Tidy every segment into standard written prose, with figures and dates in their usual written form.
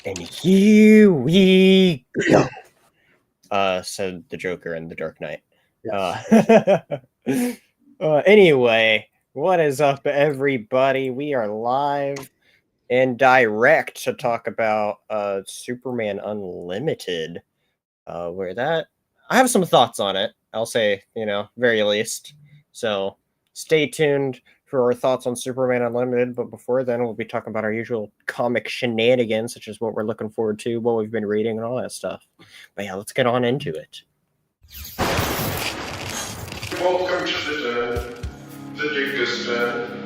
And here we go, said the Joker in The Dark Knight. Yes. Anyway, what is up, everybody? We are live and direct to talk about Superman Unlimited. Where that I have some thoughts on it. I'll say, very least. So stay tuned for our thoughts on Superman Unlimited. But before then, we'll be talking about our usual comic shenanigans, such as what we're looking forward to, what we've been reading, and all that stuff. But yeah, let's get on into it. Welcome to the Dingus Den.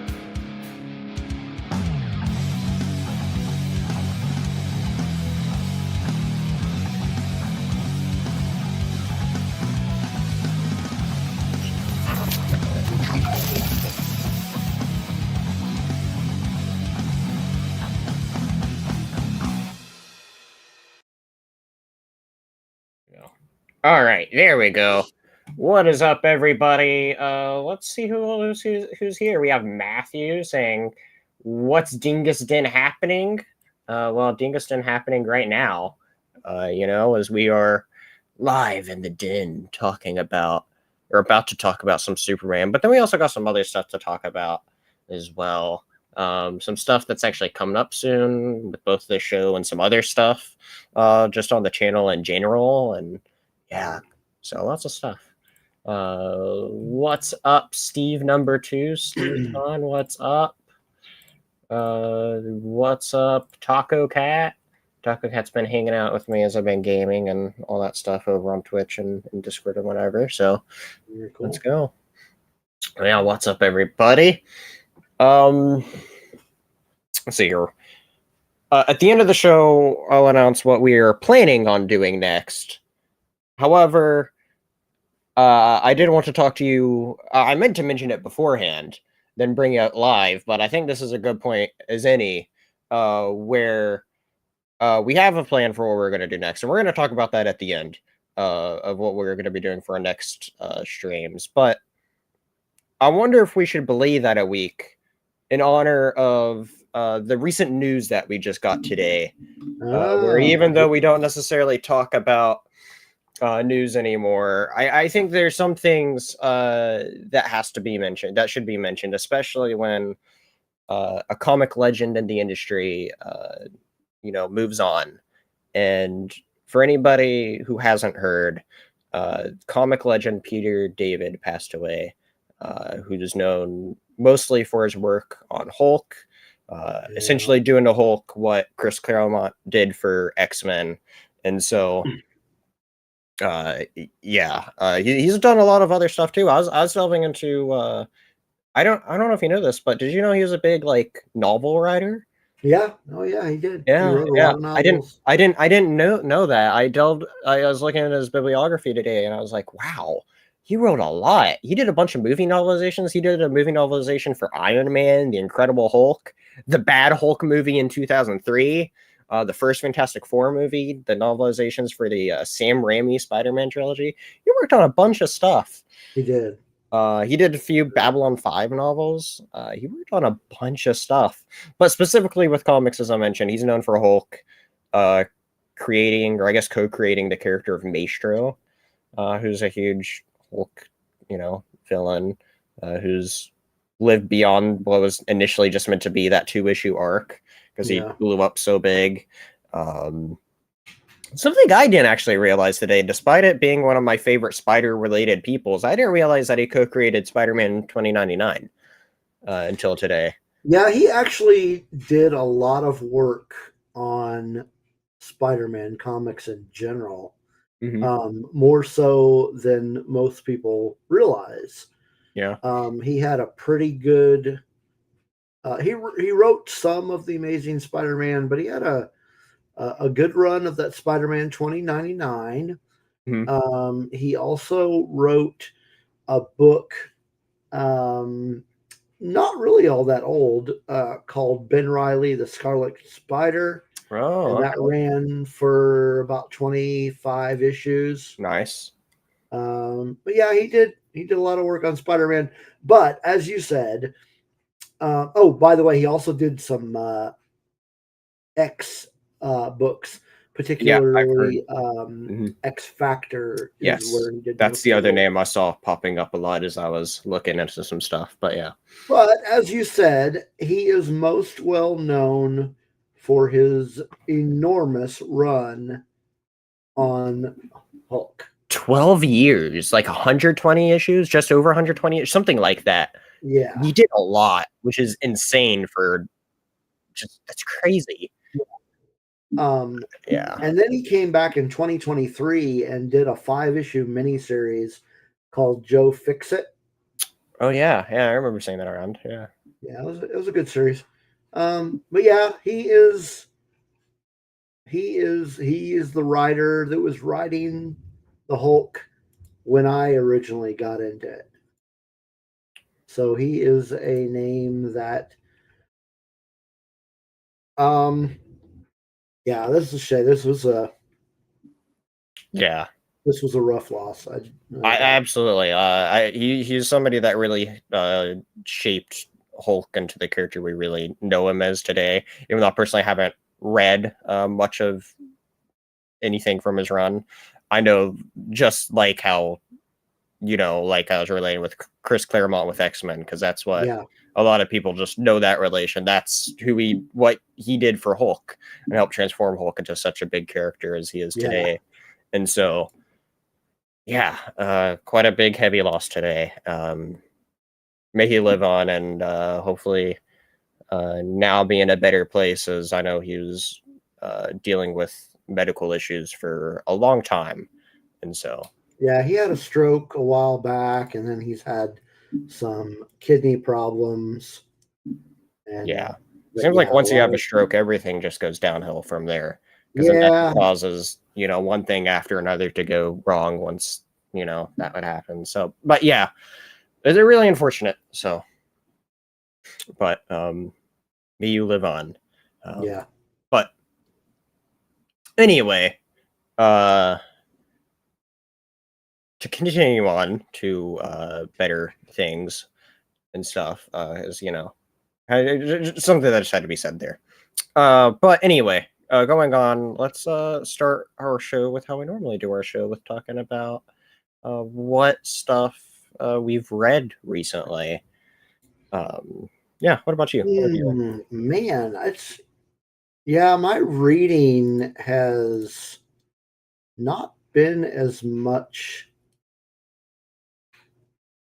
All right, there we go. What is up, everybody? Let's see who's here. We have Matthew saying, "What's Dingus Den happening?" Well, Dingus Den happening right now. As we are live in the den talking about, or about to talk about some Superman, but then we also got some other stuff to talk about as well. Some stuff that's actually coming up soon with both the show and some other stuff, just on the channel in general, and yeah, so lots of stuff. What's up, Steve number 2? Steve Con, what's up? What's up, Taco Cat? Taco Cat's been hanging out with me as I've been gaming and all that stuff over on Twitch and Discord and whatever. So Very cool. Let's go. Yeah, what's up, everybody? Let's see here. At the end of the show, I'll announce what we are planning on doing next. However, I did want to talk to you. I meant to mention it beforehand, then bring it live, but I think this is a good point as any, where we have a plan for what we're going to do next, and we're going to talk about that at the end of what we're going to be doing for our next streams. But I wonder if we should believe that a week in honor of the recent news that we just got today, where even though we don't necessarily talk about news anymore, I think there's some things that has to be mentioned, that should be mentioned, especially when a comic legend in the industry, moves on. And for anybody who hasn't heard, comic legend Peter David passed away, who is known mostly for his work on Hulk, essentially doing to Hulk what Chris Claremont did for X-Men. And so he's done a lot of other stuff too. I was delving into I don't know if you know this, but did you know he was a big novel writer? Yeah. Oh yeah, he did. Yeah, he wrote a lot of novels. I didn't know that. I was looking at his bibliography today, and I was like, wow, he wrote a lot. He did a bunch of movie novelizations. He did a movie novelization for Iron Man, The Incredible Hulk, the Bad Hulk movie in 2003. The first Fantastic Four movie, the novelizations for the Sam Raimi Spider-Man trilogy. He worked on a bunch of stuff. He did. He did a few Babylon 5 novels. He worked on a bunch of stuff. But specifically with comics, as I mentioned, he's known for Hulk, creating, or I guess co-creating, the character of Maestro, who's a huge Hulk, villain, who's lived beyond what was initially just meant to be that 2-issue arc, because he blew up so big. Something I didn't actually realize today, despite it being one of my favorite Spider-related peoples, I didn't realize that he co-created Spider-Man 2099 until today. Yeah, he actually did a lot of work on Spider-Man comics in general, more so than most people realize. Yeah. He had a pretty good... he wrote some of the Amazing Spider-Man, but he had a good run of that Spider-Man 2099. He also wrote a book, not really all that old, called Ben Reilly, the Scarlet Spider. And that ran for about 25 issues. Nice. But yeah, he did a lot of work on Spider-Man. But as you said, by the way, he also did some X books, Yeah, I've heard. particularly Mhm. X Factor. Yes, Is where he did that's most the of other it. name I saw popping up a lot as I was looking into some stuff. But yeah, But as you said, he is most well known for his enormous run on Hulk. 12 years, like 120 issues, just over 120, something like that. Yeah. He did a lot, which is insane for just that's crazy. Yeah. And then he came back in 2023 and did a 5-issue miniseries called Joe Fix It. Oh yeah, yeah, I remember saying that around. Yeah. Yeah, it was a good series. But yeah, he is the writer that was writing the Hulk when I originally got into it. So he is a name that yeah, this is a shame. This was a rough loss. I absolutely. He's somebody that really shaped Hulk into the character we really know him as today. Even though I personally haven't read much of anything from his run, I know just like how like I was relating with Chris Claremont with X-Men, because that's what a lot of people just know that relation. That's what he did for Hulk and helped transform Hulk into such a big character as he is today. And so, yeah, quite a big, heavy loss today. May he live on and hopefully now be in a better place, as I know he was dealing with medical issues for a long time. And so, yeah, he had a stroke a while back, and then he's had some kidney problems. And, yeah, seems like once you have a stroke, everything just goes downhill from there. Because that causes one thing after another to go wrong once that would happen. So, but yeah, it's really unfortunate. So, but may you live on. Yeah. But anyway, to continue on to better things and stuff, is something that just had to be said there. But anyway, going on, let's start our show with how we normally do our show, with talking about what stuff we've read recently. Yeah, what about you? Man, my reading has not been as much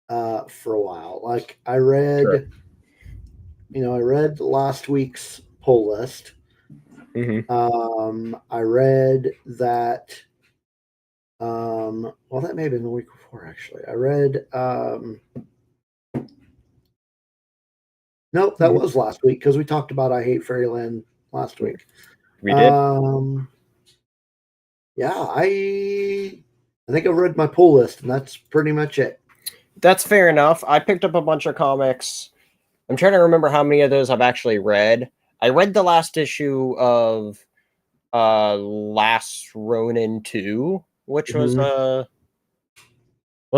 for a while. Like I read, I read last week's poll list. Mm-hmm. I read that. Well, that may have been the week before. Actually, I read. Nope, that was last week, because we talked about I Hate Fairyland last week. We did. Yeah, I think I've read my pull list, and that's pretty much it. That's fair enough. I picked up a bunch of comics. I'm trying to remember how many of those I've actually read. I read the last issue of Last Ronin 2, which was we'll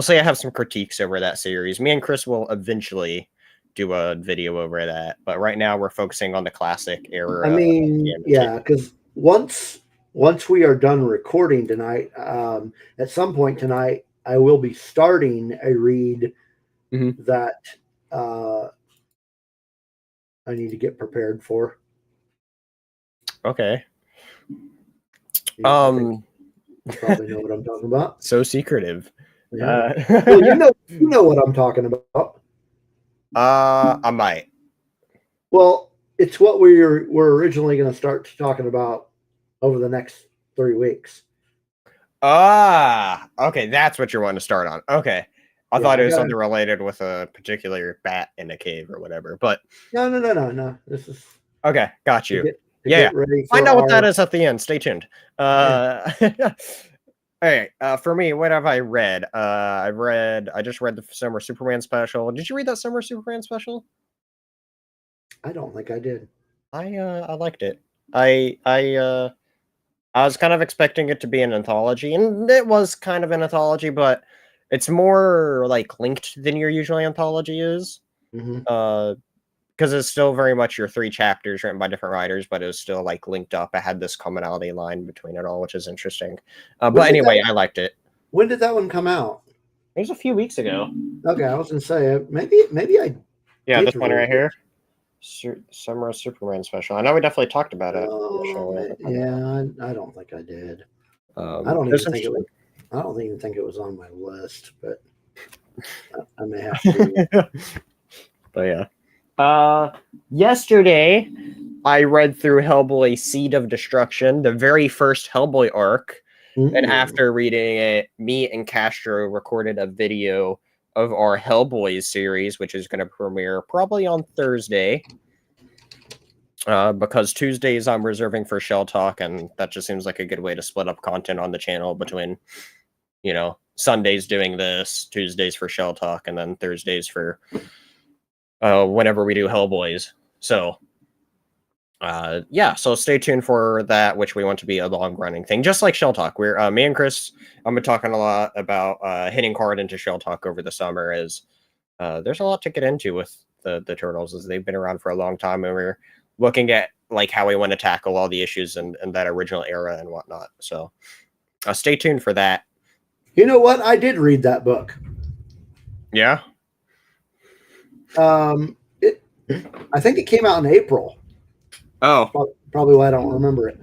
say I have some critiques over that series. Me and Chris will eventually do a video over that, but right now we're focusing on the classic era. I mean, yeah, because once we are done recording tonight, at some point tonight, I will be starting a read that I need to get prepared for. Okay. You probably know what I'm talking about. So secretive. Yeah. Well, you know what I'm talking about. I might. Well, it's what we're originally going to start talking about over the next 3 weeks. Okay, that's what you're wanting to start on. Okay. I thought it was something related with a particular bat in a cave or whatever, but no. This is okay. Got you. Get ready for find out what that is at the end. Stay tuned. All right. For me, what have I read? I just read the Summer Superman special. Did you read that Summer Superman special? I don't think I did. I liked it. I was kind of expecting it to be an anthology, and it was kind of an anthology, but it's more like linked than your usual anthology is. because it's still very much your 3 chapters written by different writers, but it was still like linked up. It had this commonality line between it all, which is interesting. But anyway, I liked it. When did that one come out? It was a few weeks ago. Okay, I was gonna say maybe I. Yeah, did this one read right here. Summer Superman special. I know we definitely talked about it. Yeah, I don't think I did. I don't even think it was on my list, but I may have to. But yeah. Yesterday I read through Hellboy Seed of Destruction, the very first Hellboy arc. And after reading it, me and Castro recorded a video of our Hellboy series, which is going to premiere probably on Thursday. Because Tuesdays I'm reserving for Shell Talk, and that just seems like a good way to split up content on the channel between, you know, Sundays doing this, Tuesdays for Shell Talk, and then Thursdays for whenever we do Hellboys. So, yeah, so stay tuned for that, which we want to be a long-running thing, just like Shell Talk. We're me and Chris, I've been talking a lot about hitting hard into Shell Talk over the summer, as there's a lot to get into with the Turtles, as they've been around for a long time, and we're looking at like how we want to tackle all the issues and that original era and whatnot. So stay tuned for that. You know what? I did read that book. Yeah. I think it came out in April. Oh, probably why I don't remember it.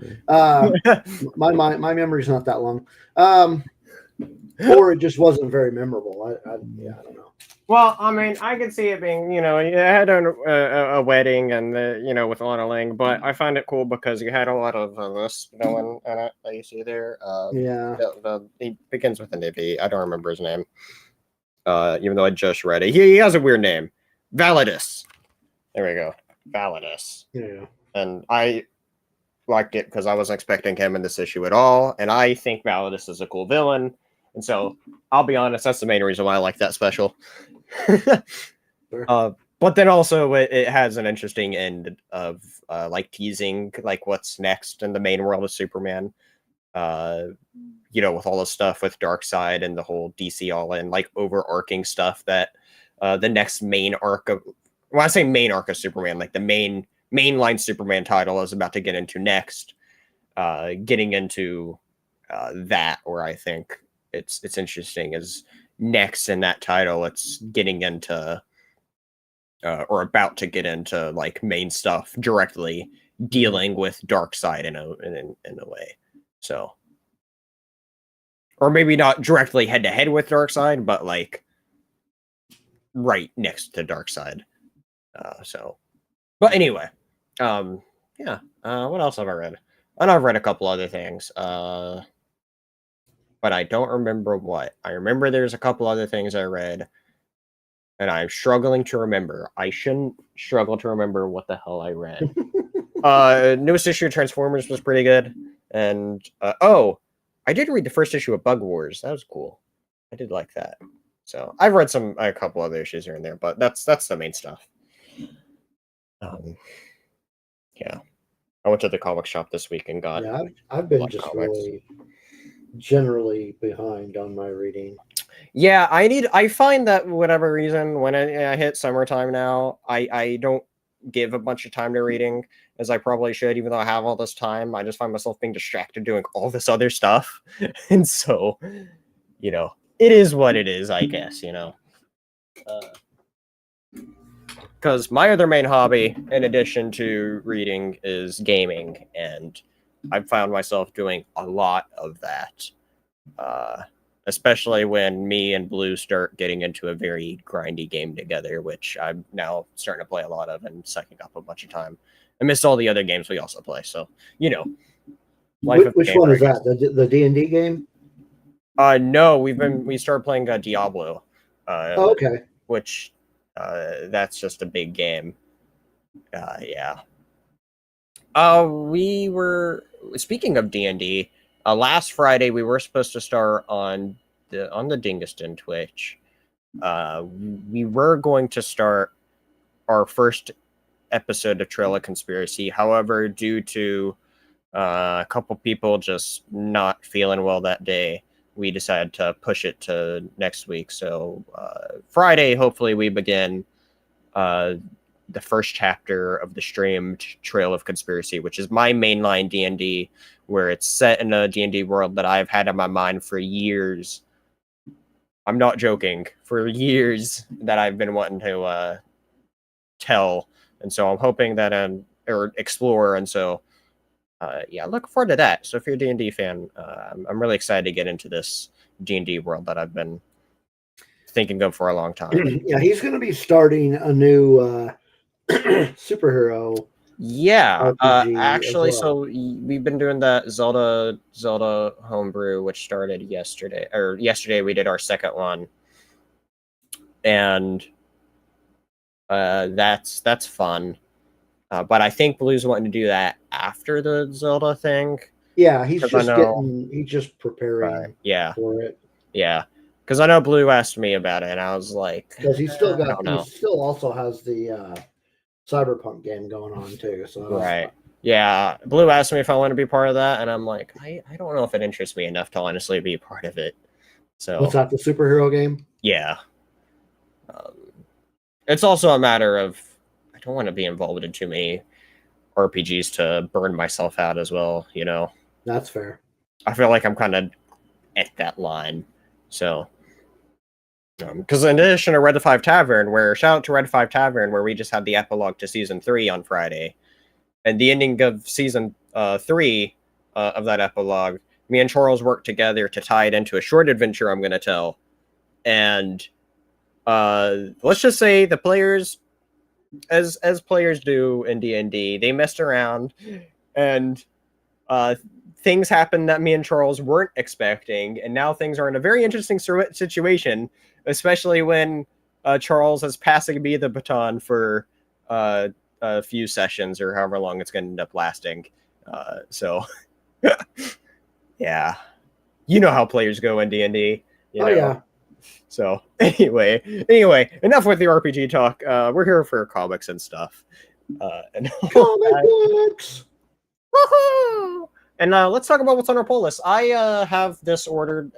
My memory's not that long. Or it just wasn't very memorable. I don't know. Well, I mean, I could see it being, you know, you had a wedding and, you know, with Lana Lang, but I find it cool because you had a lot of this villain in it that you see there. Yeah. He begins with an V. I don't remember his name, even though I just read it. He has a weird name. Validus. There we go. Validus. Yeah. And I liked it because I wasn't expecting him in this issue at all, and I think Validus is a cool villain. And so, I'll be honest, that's the main reason why I like that special. Sure. But then also, it has an interesting end of like teasing like what's next in the main world of Superman. You know, with all the stuff with Darkseid and the whole DC All-In, like overarching stuff that the next main arc of, when I say main arc of Superman, like the mainline Superman title is about to get into next. Getting into that, where I think it's interesting is next in that title, it's getting into or about to get into like main stuff directly dealing with Darkseid in a way. So, or maybe not directly head to head with Darkseid, but like right next to Darkseid. So, but anyway, yeah. What else have I read? I know I've read a couple other things. But I don't remember what. I remember there's a couple other things I read, and I'm struggling to remember. I shouldn't struggle to remember what the hell I read. Newest issue of Transformers was pretty good, and I did read the first issue of Bug Wars. That was cool. I did like that. So I've read a couple other issues here and there, but that's the main stuff. Yeah, I went to the comic shop this week and got. Yeah, I've been just really generally behind on my reading. Yeah, I find that whatever reason, when I hit summertime now, I don't give a bunch of time to reading as I probably should, even though I have all this time. I just find myself being distracted doing all this other stuff. And so, you know, it is what it is, I guess, you know. Because my other main hobby, in addition to reading, is gaming, and I've found myself doing a lot of that, especially when me and Blue start getting into a very grindy game together, which I'm now starting to play a lot of and sucking up a bunch of time. I missed all the other games we also play, so, you know. Which one is that? The D&D game? No, we started playing Diablo. Okay. Which, that's just a big game. Yeah. We were, speaking of D&D, last Friday we were supposed to start on the Dingus Den Twitch. We were going to start our first episode of Trail of Conspiracy. However, due to a couple people just not feeling well that day, we decided to push it to next week. So Friday, hopefully we begin the first chapter of the streamed Trail of Conspiracy, which is my mainline D&D, where it's set in a D&D world that I've had in my mind for years. I'm not joking. For years that I've been wanting to tell, and so I'm hoping that or explore, and so yeah, looking forward to that. So if you're a D&D fan, I'm really excited to get into this D&D world that I've been thinking of for a long time. Yeah, he's going to be starting a new superhero. Yeah, RPG actually, as well. so we've been doing that Zelda homebrew, which started yesterday. Or yesterday, we did our second one, and that's fun. But I think Blue's wanting to do that after the Zelda thing. Yeah, he's 'Cause he's just preparing Right, yeah, for it. yeah. Because I know Blue asked me about it, and I was like, Because he's still I don't know. he still also has the Cyberpunk game going on too. So Right. Yeah, Blue asked me if I want to be part of that, and I'm like, I don't know if it interests me enough to honestly be part of it. So what's that? The superhero game? yeah. It's also a matter of I don't want to be involved in too many RPGs to burn myself out as well, you know. That's fair. I feel like I'm kind of at that line. So because in addition to Red 5 Tavern, where shout out to Red 5 Tavern, where we just had the epilogue to season 3 on Friday. And the ending of season 3 of that epilogue, me and Charles worked together to tie it into a short adventure I'm going to tell. And let's just say the players, as players do in D&D, they messed around, and things happened that me and Charles weren't expecting, and now things are in a very interesting situation, especially when Charles is passing me the baton for a few sessions or however long it's going to end up lasting. So, yeah, you know how players go in D&D. You know? Yeah. So anyway, enough with the RPG talk. We're here for comics and stuff. And comic books. Woohoo! And let's talk about what's on our poll list. I have this ordered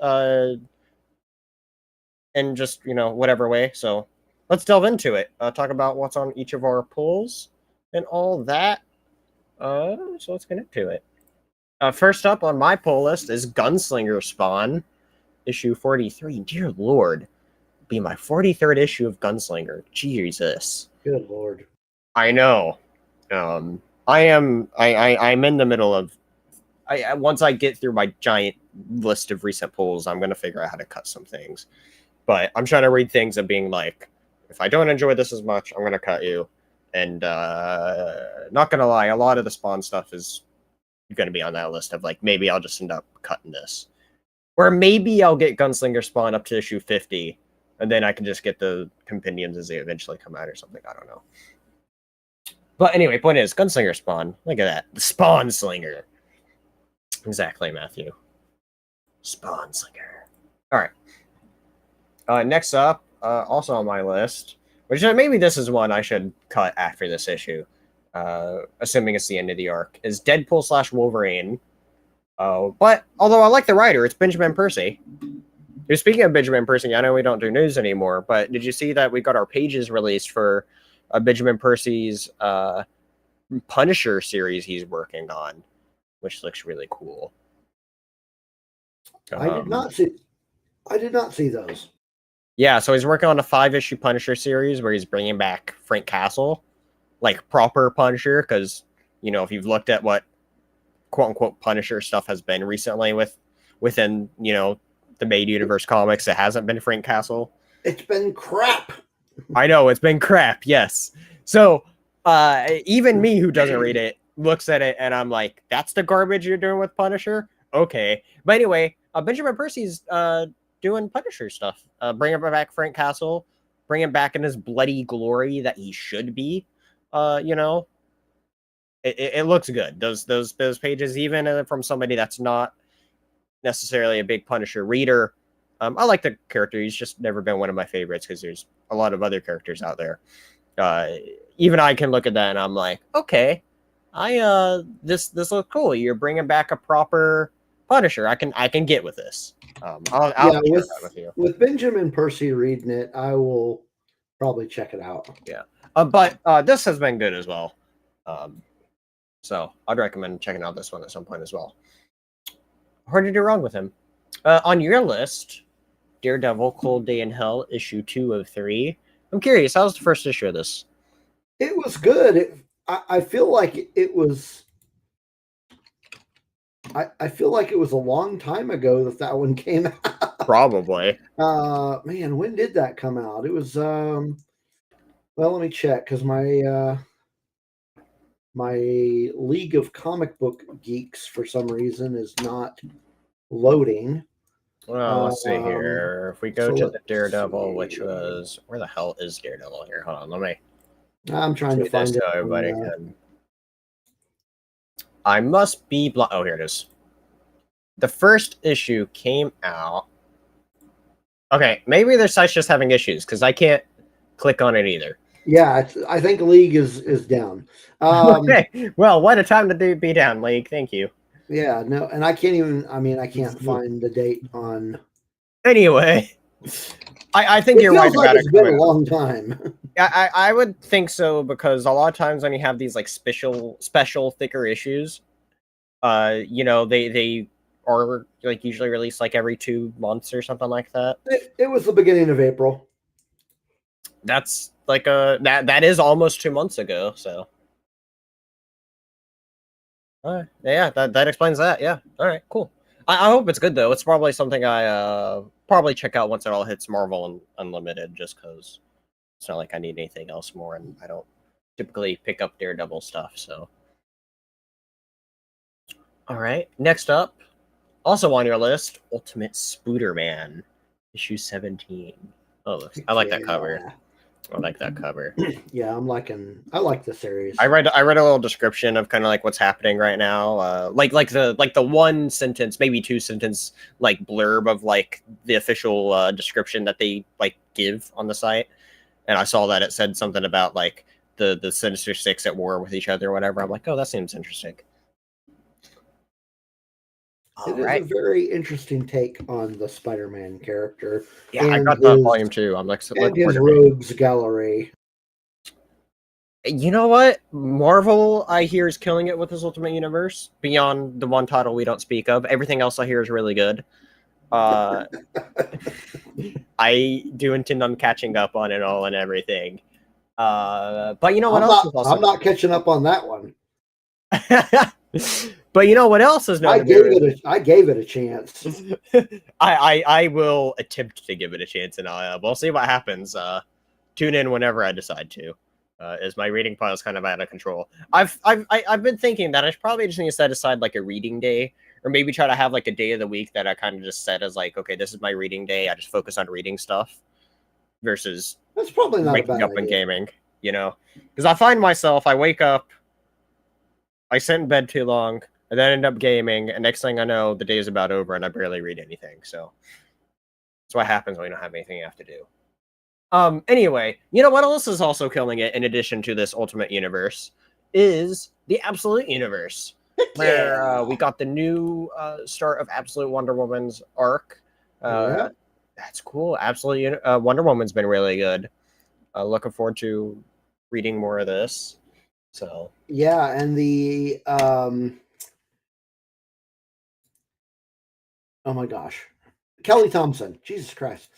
in just whatever way. So let's delve into it. Talk about what's on each of our polls and all that. So let's get into it. First up on my poll list is Gunslinger Spawn, issue 43. Dear Lord, be my 43rd issue of Gunslinger. Jesus. Good Lord. I know. I'm in the middle of. Once I get through my giant list of recent polls, I'm gonna figure out how to cut some things. But I'm trying to read things of being like, if I don't enjoy this as much, I'm gonna cut you. And not gonna lie, a lot of the Spawn stuff is gonna be on that list of like, maybe I'll just end up cutting this. Or maybe I'll get Gunslinger Spawn up to issue 50, and then I can just get the compendiums as they eventually come out or something. I don't know. But anyway, point is, Gunslinger Spawn. Look at that. The Spawn Slinger. Exactly, Matthew. Spawn Slinger. All right. Next up, also on my list, which maybe this is one I should cut after this issue, assuming it's the end of the arc, is Deadpool/Wolverine. But although I like the writer, it's Benjamin Percy. Speaking of Benjamin Percy, I know we don't do news anymore, but did you see that we got our pages released for Benjamin Percy's Punisher series he's working on, which looks really cool. I did not see those. Yeah, so he's working on a 5-issue Punisher series where he's bringing back Frank Castle, like proper Punisher, because if you've looked at what quote unquote Punisher stuff has been recently within the Made Universe comics, it hasn't been Frank Castle. It's been crap. I know, it's been crap, yes. So even me who doesn't read it looks at it and I'm like, that's the garbage you're doing with Punisher? Okay. But anyway, Benjamin Percy's doing Punisher stuff. Bringing back Frank Castle, bring him back in his bloody glory that he should be. It looks good. Those pages, even from somebody that's not necessarily a big Punisher reader, I like the character. He's just never been one of my favorites because there's a lot of other characters out there. Even I can look at that and I'm like, okay, this looks cool. You're bringing back a proper Punisher. I can get with this. I'll share that with you. With Benjamin Percy reading it, I will probably check it out. Yeah. But this has been good as well. So I'd recommend checking out this one at some point as well. Hard to do wrong with him. On your list, Daredevil, Cold Day in Hell, issue 2 of 3. I'm curious, how was the first issue of this? It was good. I feel like it was. I feel like it was a long time ago that one came out. Probably. Man, when did that come out? It was well, let me check because my League of Comic Book Geeks for some reason is not loading. Well, let's see here. If we go to the Daredevil, see. which was where the hell is Daredevil here? Hold on, let me. I'm trying to find it. So everybody can. I must be. Oh, here it is. The first issue came out. Okay, maybe their site's just having issues because I can't click on it either. Yeah, I think League is down. Okay, well, what a time to be down, League. Thank you. Yeah, no, and I can't even. I mean, I can't find the date on. Anyway, I think you're right about it. It's been a long time. I would think so because a lot of times when you have these like special thicker issues, they are like usually released like every 2 months or something like that. It was the beginning of April. That's like that is almost 2 months ago. So, yeah, that explains that. Yeah, all right, cool. I hope it's good though. It's probably something I probably check out once it all hits Marvel Unlimited, just because it's not like I need anything else more, and I don't typically pick up Daredevil stuff. So, all right, next up, also on your list, Ultimate Spooderman, issue 17. Oh, I like that cover. I like that cover. Yeah, I like the series. I read a little description of kind of like what's happening right now. Like the 1 sentence, maybe 2 sentence like blurb of like the official description that they like give on the site. And I saw that it said something about like the Sinister Six at war with each other or whatever. I'm like, oh, that seems interesting. It is a very interesting take on the Spider-Man character. Yeah, I got the volume 2. I'm like, and his rogues gallery. You know what? Marvel, I hear, is killing it with his Ultimate Universe. Beyond the one title we don't speak of, everything else I hear is really good. I do intend on catching up on it all and everything. But you know what else is also? I'm not catching up on that one. But you know what else is not? I gave it a chance. I will attempt to give it a chance, and we'll see what happens. Tune in whenever I decide to. As my reading pile is kind of out of control. I've been thinking that I probably just need to set aside like a reading day, or maybe try to have like a day of the week that I kind of just set as like, okay, this is my reading day. I just focus on reading stuff versus that's probably not waking up and gaming. You know, because I find myself, I wake up, I sit in bed too long, and then end up gaming, and next thing I know, the day is about over, and I barely read anything. So that's what happens when you don't have anything you have to do. Anyway, you know what else is also killing it in addition to this Ultimate Universe is the Absolute Universe, where we got the new start of Absolute Wonder Woman's arc. Yeah. That's cool. Absolute Wonder Woman's been really good. Looking forward to reading more of this. So yeah, and the oh my gosh, Kelly Thompson, Jesus Christ,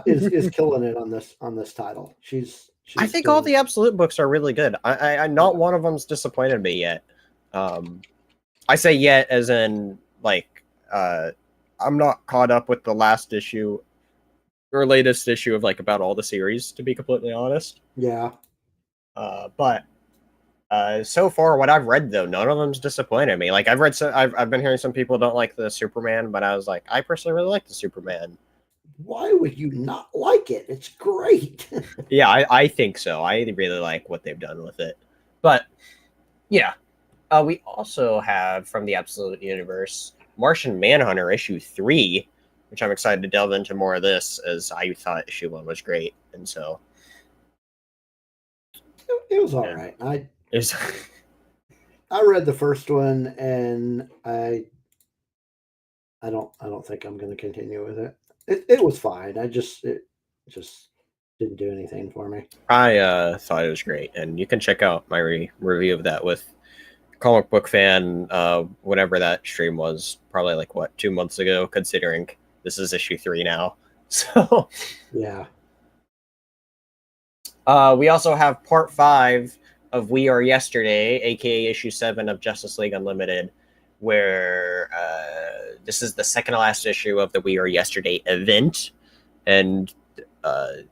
is killing it on this title. She's I think all the Absolute books are really good. I not one of them's disappointed me yet. I say yet as in like I'm not caught up with the last issue or latest issue of like about all the series, to be completely honest. Yeah. But so far, what I've read though, none of them's disappointed me. Like I've been hearing some people don't like the Superman, but I was like, I personally really like the Superman. Why would you not like it? It's great. Yeah, I think so. I really like what they've done with it. But yeah, we also have from the Absolute Universe Martian Manhunter issue 3, which I'm excited to delve into more of this, as I thought issue 1 was great, and so it was all right. I I read the first one, and I don't think I'm going to continue with it. It was fine. It just didn't do anything for me. I thought it was great, and you can check out my review of that with Comic Book Fan, whatever that stream was, probably like, what, 2 months ago, considering this is issue 3 now. So, Yeah. we also have part 5 of We Are Yesterday, aka issue 7 of Justice League Unlimited, where this is the second to last issue of the We Are Yesterday event, and I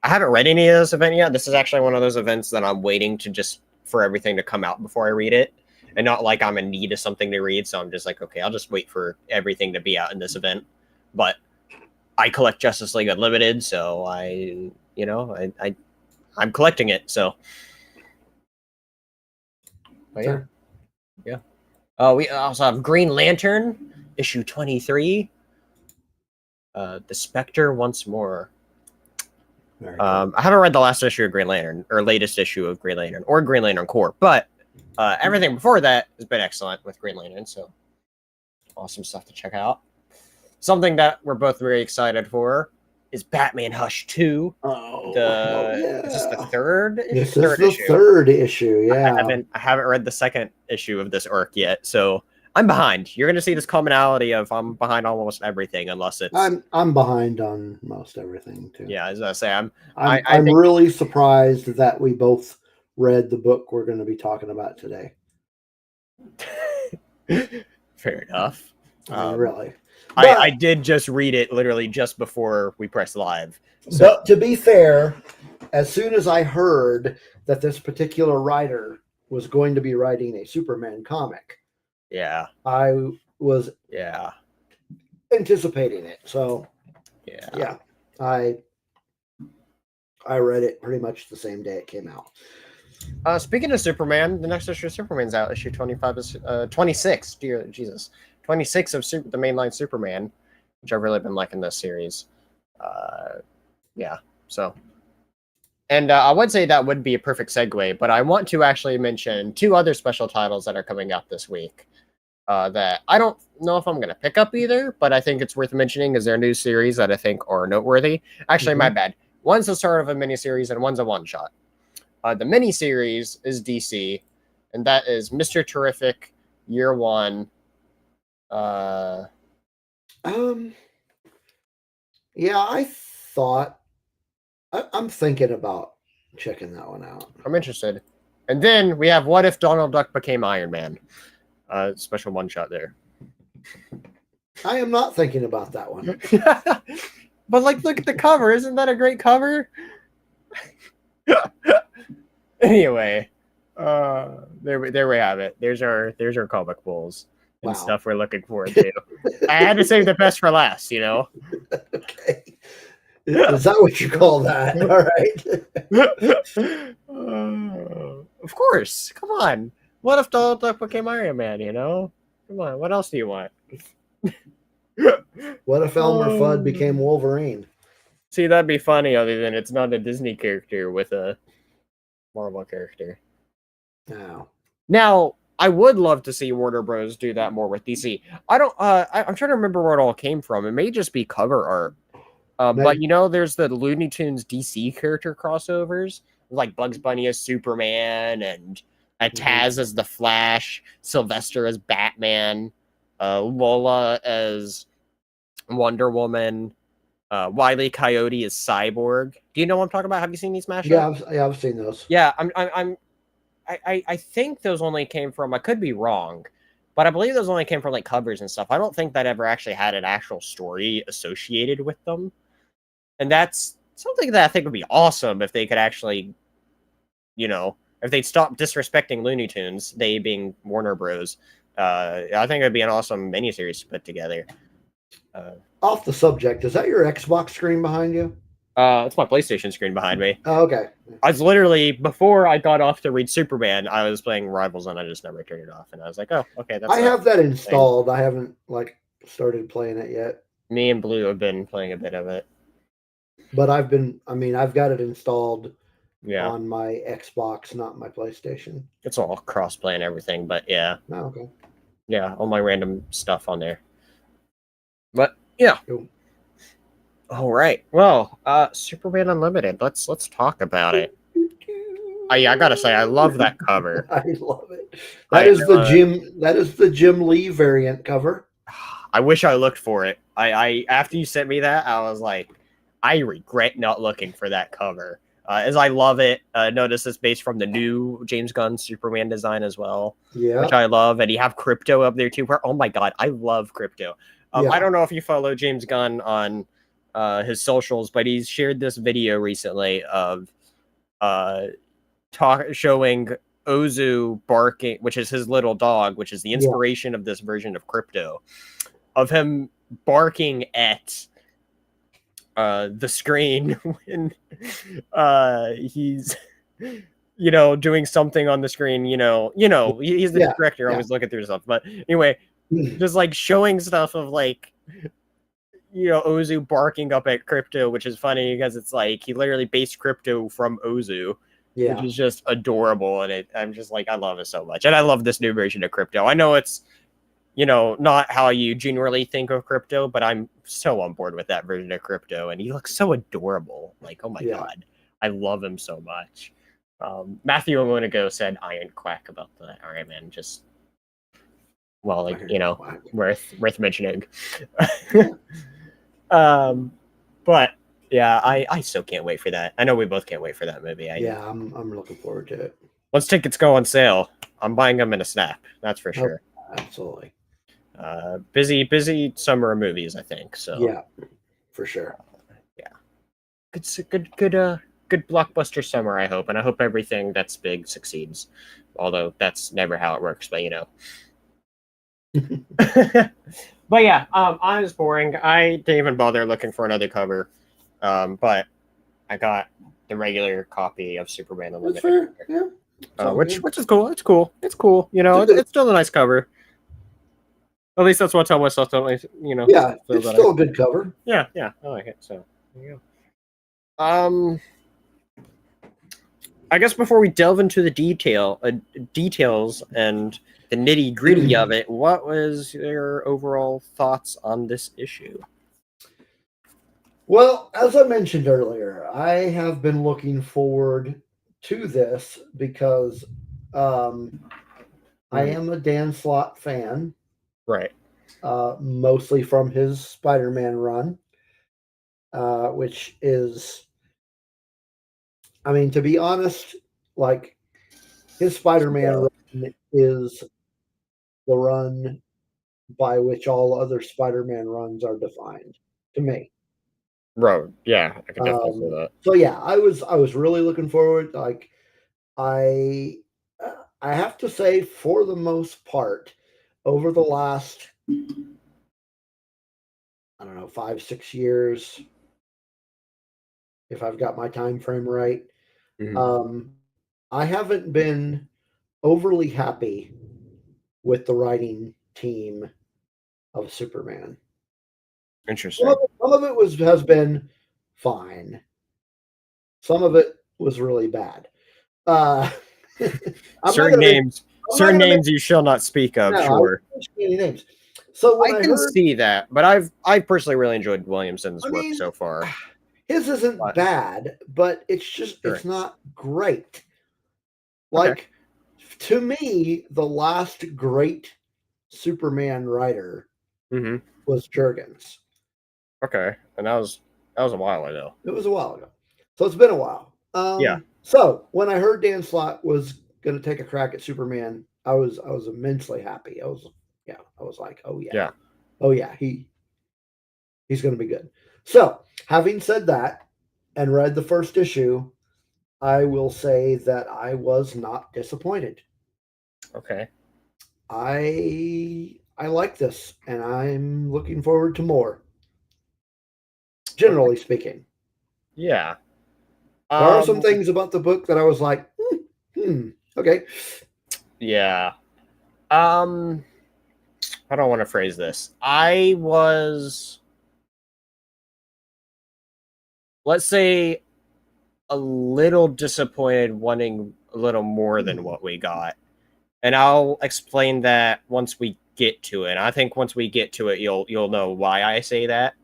haven't read any of this event yet. This is actually one of those events that I'm waiting to just for everything to come out before I read it, and not like I'm in need of something to read. So I'm just like, okay, I'll just wait for everything to be out in this event. But I collect Justice League Unlimited, so I'm collecting it. So, but Sure. yeah. We also have Green Lantern issue 23. The Spectre once more. Very cool. I haven't read the last issue of Green Lantern, or latest issue of Green Lantern, or Green Lantern Corps, but everything before that has been excellent with Green Lantern, so awesome stuff to check out. Something that we're both very excited for is Batman Hush 2. Yeah. Is this the third issue? This is the third issue, yeah. I haven't read the second issue of this arc yet, so I'm behind. You're going to see this commonality of I'm behind almost everything, unless it's... I'm behind on most everything, too. Yeah, as I say, I'm think... really surprised that we both read the book we're going to be talking about today. Fair enough. Really. I did just read it literally just before we pressed live. So. But to be fair, as soon as I heard that this particular writer was going to be writing a Superman comic, yeah, I was anticipating it. So yeah, I read it pretty much the same day it came out. Speaking of Superman, the next issue of Superman's out. Issue 25 is 26. Dear Jesus, 26 of the mainline Superman, which I've really been liking this series. Yeah. So, and I would say that would be a perfect segue, but I want to actually mention 2 other special titles that are coming out this week. That I don't know if I'm going to pick up either, but I think it's worth mentioning as they're new series that I think are noteworthy. Actually, my bad. One's the start of a miniseries and one's a one-shot. The miniseries is DC, and that is Mr. Terrific Year 1. Yeah, I thought I'm thinking about checking that one out. I'm interested. And then we have What If Donald Duck Became Iron Man? Special one-shot there. I am not thinking about that one. But like, look at the cover. Isn't that a great cover? Anyway, there we have it. There's our comic bools and stuff we're looking forward to. I had to save the best for last, you know. Okay. Is that what you call that? All right. Of course. Come on. What if Donald Duck became Iron Man, you know? Come on. What else do you want? What if Elmer Fudd became Wolverine? See, that'd be funny, other than it's not a Disney character with a Marvel character. No. Now, I would love to see Warner Bros. Do that more with DC. I'm trying to remember where it all came from. It may just be cover art. But, you know, there's the Looney Tunes DC character crossovers, like Bugs Bunny as Superman, and Taz as the Flash, Sylvester as Batman, Lola as Wonder Woman, Wile E. Coyote as Cyborg. Do you know what I'm talking about? Have you seen these mashups? Yeah, I've seen those. Yeah, I think those only came from, I could be wrong, but I believe those only came from like covers and stuff. I don't think that ever actually had an actual story associated with them. And that's something that I think would be awesome if they could actually, you know, if they'd stop disrespecting Looney Tunes, they being Warner Bros. I think it'd be an awesome miniseries to put together. Off the subject, is that your Xbox screen behind you? It's my PlayStation screen behind me. Oh, okay. I was literally, before I got off to read Superman, I was playing Rivals and I just never turned it off. And I was like, oh, okay. I have that installed. I haven't started playing it yet. Me and Blue have been playing a bit of it. But I've got it installed Yeah. on my Xbox, not my PlayStation. It's all cross-play and everything, but yeah. Oh, okay. Yeah, all my random stuff on there. But yeah. Cool. All right. Well, Superman Unlimited. Let's talk about it. I gotta say, I love that cover. I love it. That is the Jim Lee variant cover. I wish I looked for it. I after you sent me that, I was like, I regret not looking for that cover. As I love it. Notice it's based from the new James Gunn Superman design as well. Yeah. Which I love. And you have Crypto up there too. Oh my god, I love Crypto. Yeah. I don't know if you follow James Gunn on his socials, but he's shared this video recently of showing Ozu barking, which is his little dog, which is the inspiration of this version of Crypto, of him barking at the screen when he's doing something on the screen. He's the director, always looking through stuff. But anyway, just like showing stuff of like Ozu barking up at Crypto, which is funny because it's like he literally based Crypto from Ozu. Yeah. Which is just adorable, and I'm just like, I love it so much, and I love this new version of Crypto. I know it's, not how you generally think of Crypto, but I'm so on board with that version of Crypto, and he looks so adorable. Like, oh my god, I love him so much. Matthew a moment ago said Iron Quack about the Iron Man, just worth mentioning. But. Yeah, I still can't wait for that. I know we both can't wait for that movie. I'm looking forward to it. Once tickets go on sale, I'm buying them in a snap. That's for sure. Absolutely. Busy summer of movies, I think. So yeah, for sure. It's a good blockbuster summer, I hope, and I hope everything that's big succeeds. Although that's never how it works, but But yeah, I was boring. I didn't even bother looking for another cover. But I got the regular copy of Superman Unlimited. That's fair. Yeah. Which is cool. It's cool. It's still a nice cover. At least that's what I tell myself. Don't I? Yeah, it's still a good cover. Yeah, I like it. So there you go. I guess before we delve into the details and the nitty gritty of it, what was your overall thoughts on this issue? Well, as I mentioned earlier, I have been looking forward to this because I am a Dan Slott fan. Right. Mostly from his Spider-Man run, which is, to be honest, like his Spider-Man run is the run by which all other Spider-Man runs are defined to me. Road, yeah, I can definitely say that. So yeah, I was really looking forward. Like, I have to say, for the most part, over the last 5-6 years, if I've got my time frame right, I haven't been overly happy with the writing team of Superman. Interesting. Some of it has been fine. Some of it was really bad. Certain names you shall not speak of. No, sure. I won't say any names. So I can see that, but I've personally really enjoed Williamson's work so far. His isn't bad, but it's just it's not great. Like, to me, the last great Superman writer was Jurgens. Okay, and that was a while ago. It was a while ago, so it's been a while. So when I heard Dan Slott was going to take a crack at Superman, I was immensely happy. I was like, oh yeah, he's going to be good. So having said that, and read the first issue, I will say that I was not disappointed. Okay, I like this, and I'm looking forward to more. Generally speaking, yeah. There are some things about the book that I was like, okay. Yeah. How do I want to phrase this? I was, let's say, a little disappointed, wanting a little more than what we got. And I'll explain that once we get to it. I think once we get to it, you'll know why I say that.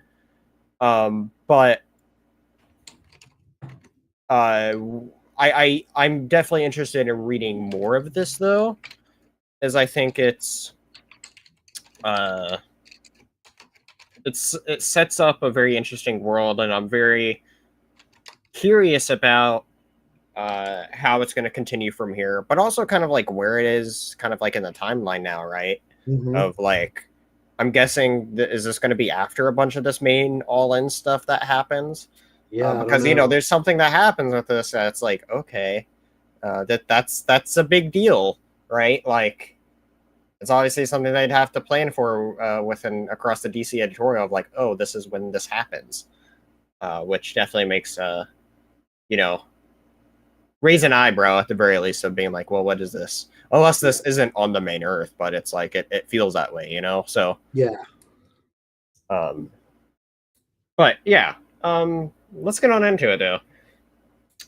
But I'm definitely interested in reading more of this though, as I think it sets up a very interesting world, and I'm very curious about how it's going to continue from here, but also kind of like where it is, kind of like in the timeline now, right? Mm-hmm. Of like, I'm guessing is this going to be after a bunch of this main all-in stuff that happens? Yeah, because there's something that happens with this that's like, okay, that's a big deal, right? Like, it's obviously something they'd have to plan for within across the DC editorial of like, oh, this is when this happens, which definitely makes raise an eyebrow at the very least of being like, well, what is this? Unless this isn't on the main Earth, but it's like it feels that way, So yeah. But yeah, let's get on into it though.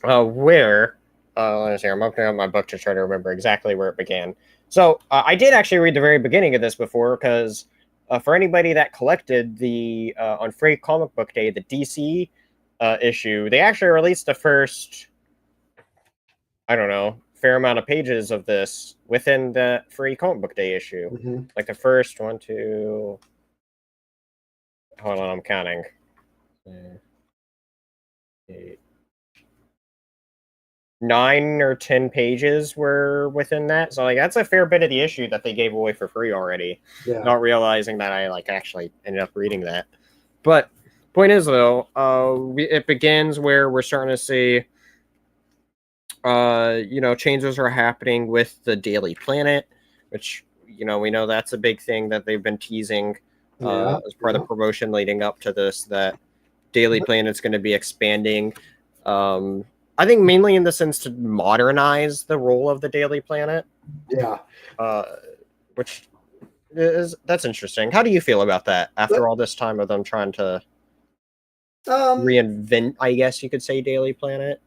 Let me see. I'm opening up my book to try to remember exactly where it began. So I did actually read the very beginning of this before, because for anybody that collected the on Free Comic Book Day, the DC issue, they actually released the first, I don't know, fair amount of pages of this within the Free Comic Book Day issue. Mm-hmm. Like the first 1, 2. Hold on, I'm counting. 8, 9 or 10 pages were within that. So like that's a fair bit of the issue that they gave away for free already. Yeah. Not realizing that I like actually ended up reading that. But point is though, it begins where we're starting to see changes are happening with the Daily Planet, which we know that's a big thing that they've been teasing as part of the promotion leading up to this, that Daily Planet's going to be expanding. I think mainly in the sense to modernize the role of the Daily Planet. Yeah. Which that's interesting. How do you feel about that after all this time of them trying to reinvent, I guess you could say, Daily Planet?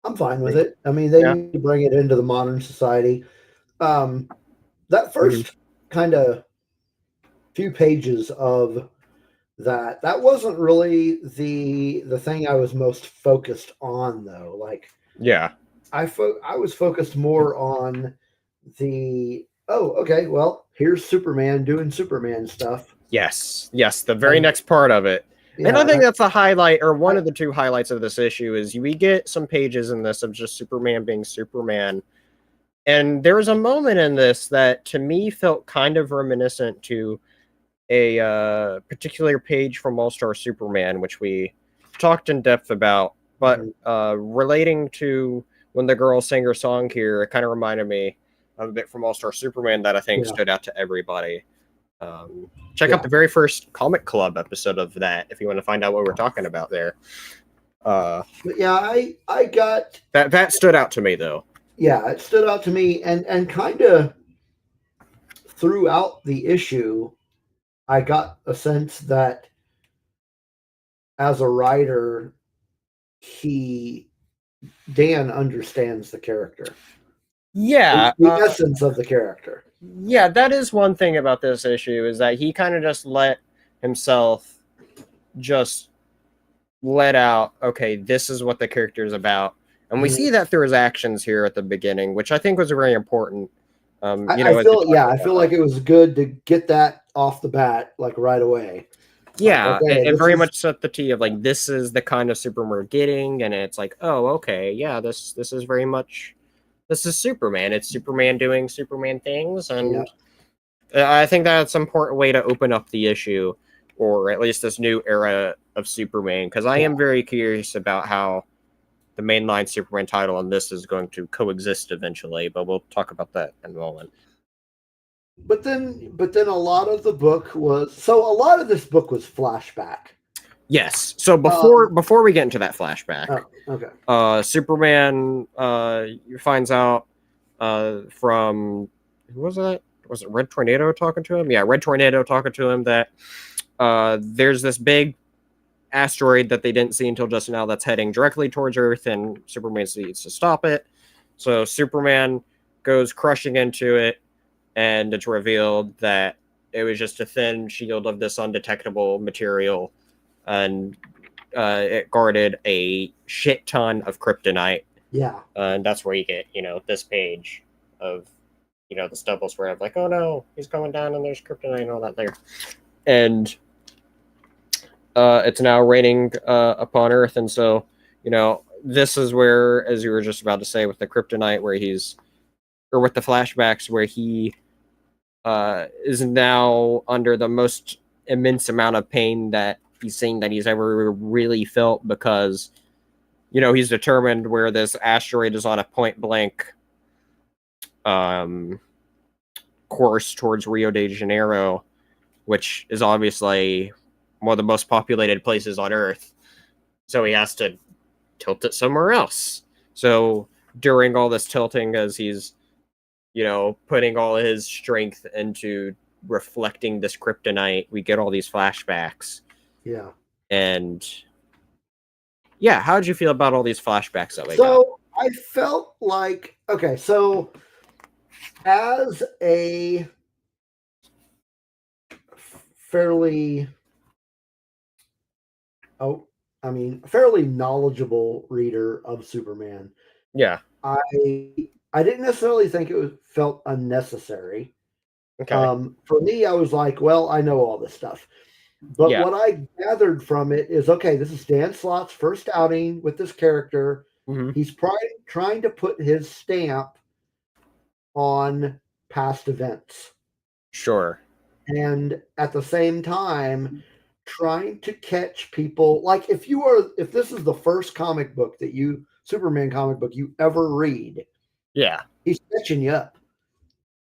I'm fine with it. I mean, they need to bring it into the modern society. That first kind of few pages of that wasn't really the thing I was most focused on, though. Like, yeah, I was focused more on okay, well, here's Superman doing Superman stuff. Yes, the very next part of it. Yeah, and I think that's the highlight, or one of the two highlights of this issue, is we get some pages in this of just Superman being Superman. And there was a moment in this that to me felt kind of reminiscent to a particular page from All-Star Superman, which we talked in depth about, but relating to when the girl sang her song here, it kind of reminded me of a bit from All-Star Superman that I think stood out to everybody. Check out the very first Comic Club episode of that if you want to find out what we're talking about there. But yeah, I got that stood out to me though. Yeah, it stood out to me, and kind of throughout the issue, I got a sense that as a writer, Dan understands the character. Yeah, the essence of the character. Yeah, that is one thing about this issue, is that he kind of just let himself just let out, okay, this is what the character is about. And we see that through his actions here at the beginning, which I think was very important. I feel like it was good to get that off the bat, like right away. Yeah, it very much set the T of like, this is the kind of Superman we're getting, and it's like, oh, okay, yeah, this is very much, this is Superman. It's Superman doing Superman things, and I think that's an important way to open up the issue, or at least this new era of Superman, because I am very curious about how the mainline Superman title and this is going to coexist eventually, but we'll talk about that in a moment. But then a lot of the book was, a lot of this book was flashback. Yes. So before we get into that flashback, Superman finds out from, who was that? Was it Red Tornado talking to him? Yeah, Red Tornado talking to him that there's this big asteroid that they didn't see until just now that's heading directly towards Earth, and Superman needs to stop it. So Superman goes crushing into it, and it's revealed that it was just a thin shield of this undetectable material and it guarded a shit ton of kryptonite. Yeah. And that's where you get, this page of, the stubbles where I'm like, oh no, he's going down and there's kryptonite and all that there. And it's now raining upon Earth. And so, this is where, as you were just about to say, with the kryptonite, or with the flashbacks, where he is now under the most immense amount of pain that he's saying that he's ever really felt, because he's determined where this asteroid is on a point blank course towards Rio de Janeiro, which is obviously one of the most populated places on Earth. So he has to tilt it somewhere else. So during all this tilting, as he's putting all his strength into reflecting this kryptonite, we get all these flashbacks. Yeah. And yeah, how did you feel about all these flashbacks that we got? So I felt like, okay, so as a fairly knowledgeable reader of Superman, Yeah. I didn't necessarily think it felt unnecessary. Okay. For me, I was like, well, I know all this stuff. But Yeah. what I gathered from it is, okay, this is Dan Slott's first outing with this character. Mm-hmm. He's trying to put his stamp on past events. Sure. And at the same time, trying to catch people. Like, if this is the first Superman comic book you ever read, Yeah. he's catching you up.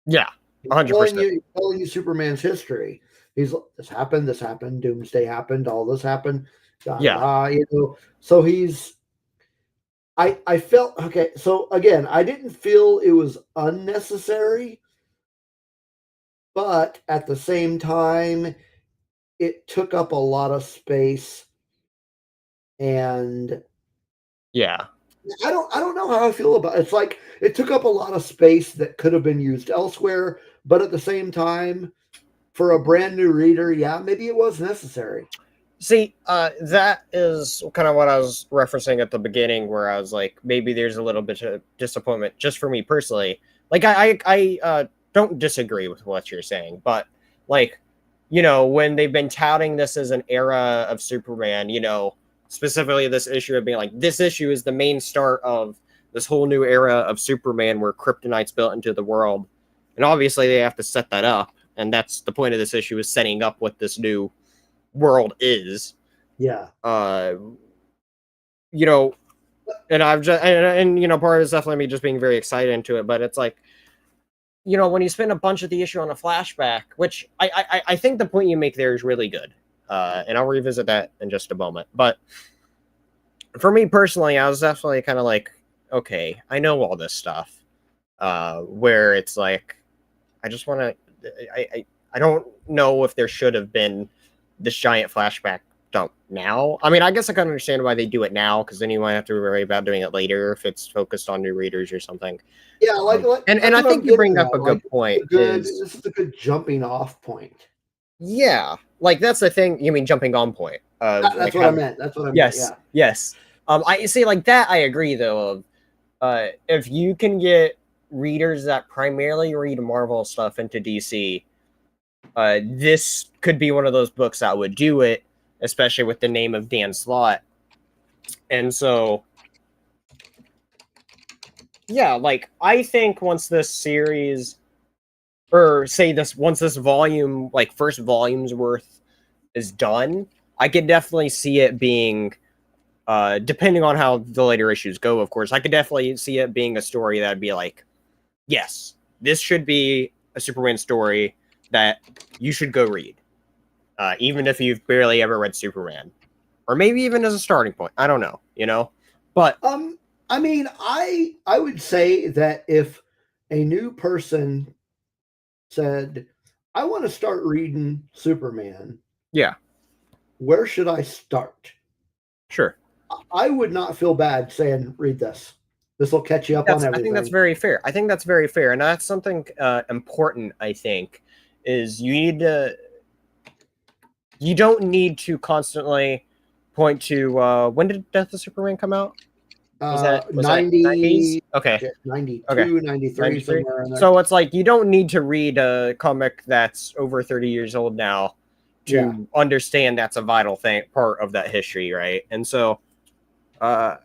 Yeah. 100%. Telling you Superman's history. He's, this happened, Doomsday happened, all this happened. Yeah. So he's, I felt, okay, so again, I didn't feel it was unnecessary, but at the same time, it took up a lot of space, and Yeah. I don't know how I feel about it. It's like it took up a lot of space that could have been used elsewhere, but at the same time, for a brand new reader, yeah, maybe it was necessary. See, that is kind of what I was referencing at the beginning, where I was like, maybe there's a little bit of disappointment just for me personally. Like, I don't disagree with what you're saying, but like, when they've been touting this as an era of Superman, specifically this issue of being like, this issue is the main start of this whole new era of Superman where kryptonite's built into the world. And obviously they have to set that up. And that's the point of this issue, is setting up what this new world is. Yeah. And I've just, and part of it's definitely me just being very excited into it, but it's like, when you spend a bunch of the issue on a flashback, which I think the point you make there is really good. And I'll revisit that in just a moment. But for me personally, I was definitely kind of like, okay, I know all this stuff. Where it's like, I just want to, I don't know if there should have been this giant flashback dump now. I mean, I guess I can understand why they do it now, because then you might have to worry about doing it later if it's focused on new readers or something. Yeah, and I think you bring up a good point. This is a good jumping off point. Yeah, like that's the thing. You mean jumping on point? That's what I meant. That's what I meant. Yes, yeah. Yes. I see. Like that, I agree. Though, if you can get readers that primarily read Marvel stuff into DC, this could be one of those books that would do it, especially with the name of Dan Slott. And so, yeah, like I think once this series, or say once this volume, like first volume's worth is done, I could definitely see it being, depending on how the later issues go, of course, I could definitely see it being a story that'd be like, yes, this should be a Superman story that you should go read, even if you've barely ever read Superman, or maybe even as a starting point. I don't know, but I mean, I would say that if a new person said, I want to start reading Superman, yeah, where should I start? Sure. I would not feel bad saying, read this. This will catch you up on everything. I think that's very fair. And that's something important, I think, is you don't need to constantly point to when did Death of Superman come out? Was that 90, 90s? Okay. 92, Okay. 93, 93. somewhere in there. So it's like you don't need to read a comic that's over 30 years old now to understand that's a vital part of that history, right? And so I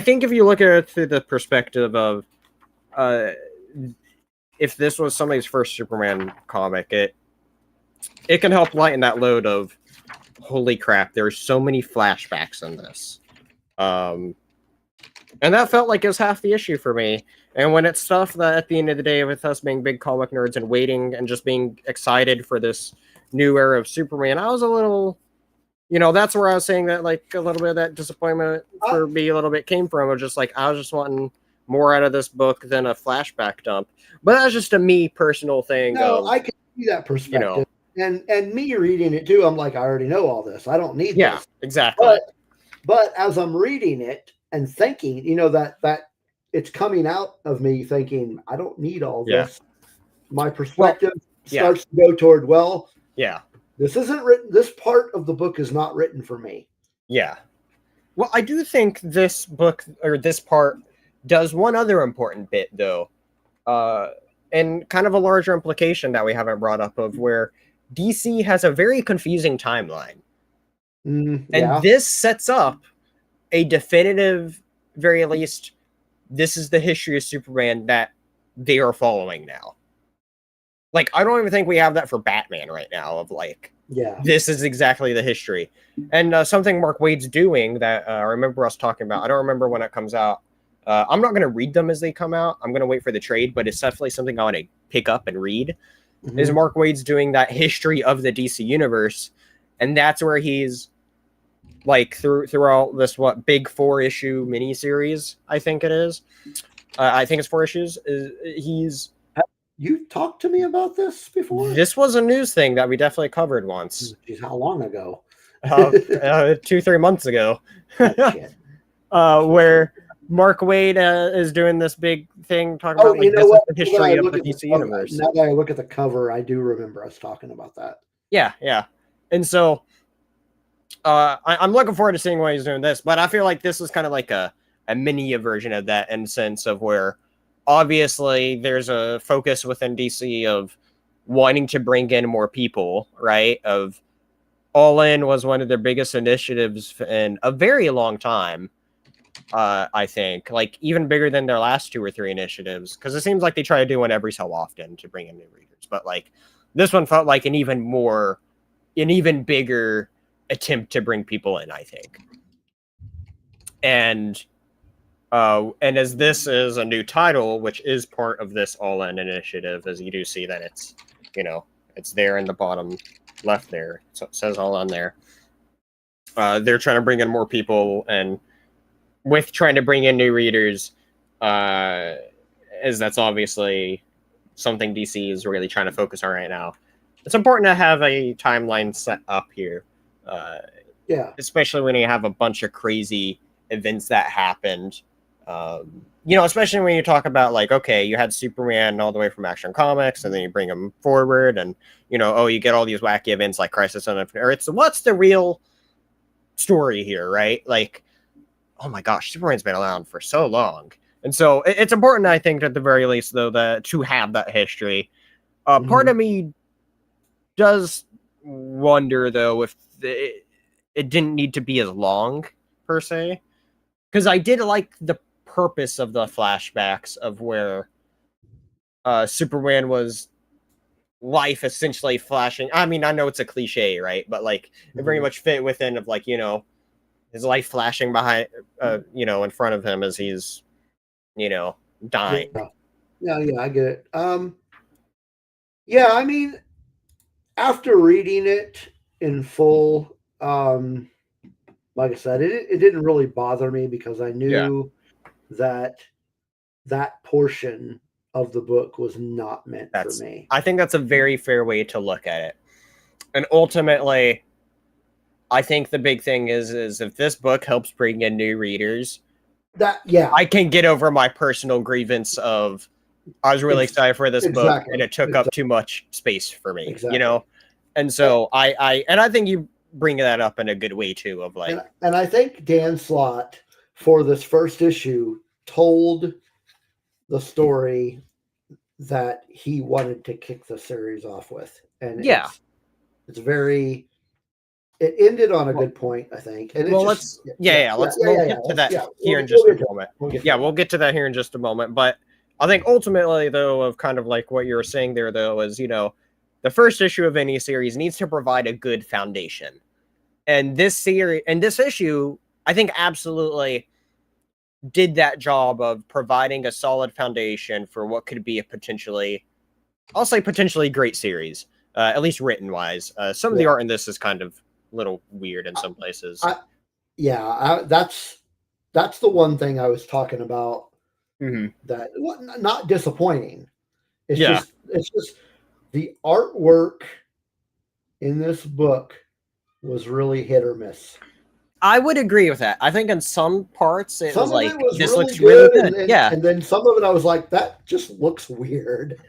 think if you look at it through the perspective of if this was somebody's first Superman comic, it can help lighten that load of holy crap, there's so many flashbacks in this. And that felt like it was half the issue for me. And when it's stuff that at the end of the day, with us being big comic nerds and waiting and just being excited for this new era of Superman, I was a little, that's where I was saying that like a little bit of that disappointment for me a little bit came from. Of just like, I was just wanting more out of this book than a flashback dump. But that's just a me personal thing. No, I can see that perspective. And me reading it too, I'm like, I already know all this. I don't need this. Yeah, exactly. But as I'm reading it and thinking, that it's coming out of me thinking, I don't need all this. My perspective starts to go toward, this isn't written. This part of the book is not written for me. Yeah. Well, I do think this book or this part does one other important bit though. And kind of a larger implication that we haven't brought up of where DC has a very confusing timeline. And this sets up a definitive, very least, this is the history of Superman that they are following now. Like, I don't even think we have that for Batman right now of like, this is exactly the history. And something Mark Waid's doing that I remember us talking about, I don't remember when it comes out. I'm not going to read them as they come out. I'm going to wait for the trade, but it's definitely something I want to pick up and read. Is Mark Waid's doing that history of the DC universe, and that's where he's like throughout this big 4-issue miniseries. I think it is. I think it's 4 issues. You talked to me about this before? This was a news thing that we definitely covered once. Jeez, how long ago? 2-3 months ago. Where Mark Waid is doing this big thing talking about like, this is the history of the DC universe. Now that I look at the cover, I do remember us talking about that. Yeah. And so I'm looking forward to seeing why he's doing this, but I feel like this is kind of like a mini version of that in the sense of where obviously there's a focus within DC of wanting to bring in more people, right? Of All In was one of their biggest initiatives in a very long time. I think like even bigger than their last 2 or 3 initiatives, because it seems like they try to do one every so often to bring in new readers, but like this one felt like an even bigger attempt to bring people in, I think. And as this is a new title, which is part of this All In initiative, as you do see that it's it's there in the bottom left there, so it says All In there. They're trying to bring in more people, and with trying to bring in new readers, as that's obviously something DC is really trying to focus on right now. It's important to have a timeline set up here. Especially when you have a bunch of crazy events that happened. Especially when you talk about like, okay, you had Superman all the way from Action Comics, and then you bring him forward, and you get all these wacky events like Crisis on Earth. So what's the real story here, right? Like, oh my gosh, Superman's been around for so long. And so it's important, I think, at the very least, though, that to have that history. Part of me does wonder, though, if it didn't need to be as long, per se. Because I did like the purpose of the flashbacks of where Superman was life essentially flashing. I mean, I know it's a cliche, right? But, like, it very much fit within of, like, his life flashing behind, in front of him as he's, dying. Yeah, I get it. I mean, after reading it in full, like I said, it didn't really bother me because I knew that portion of the book was not meant for me. I think that's a very fair way to look at it. And ultimately, I think the big thing is if this book helps bring in new readers, I can get over my personal grievance of I was really excited for this book and it took up too much space for me, And so I think you bring that up in a good way too. Of like, and I think Dan Slott for this first issue told the story that he wanted to kick the series off with, and yeah, it's very. It ended on a good point, I think. And well, let's we'll get to that here in just a moment. We'll get to that here in just a moment. But I think ultimately, though, of kind of like what you were saying there, though, is, you know, the first issue of any series needs to provide a good foundation. And this issue, I think, absolutely did that job of providing a solid foundation for what could be a potentially great series, at least written wise. Some of the art in this is kind of a little weird in some places. That's the one thing I was talking about. That not disappointing. It's just the artwork in this book was really hit or miss. I would agree with that. I think in some parts it was like, this really looks really good. And then some of it I was like, that just looks weird.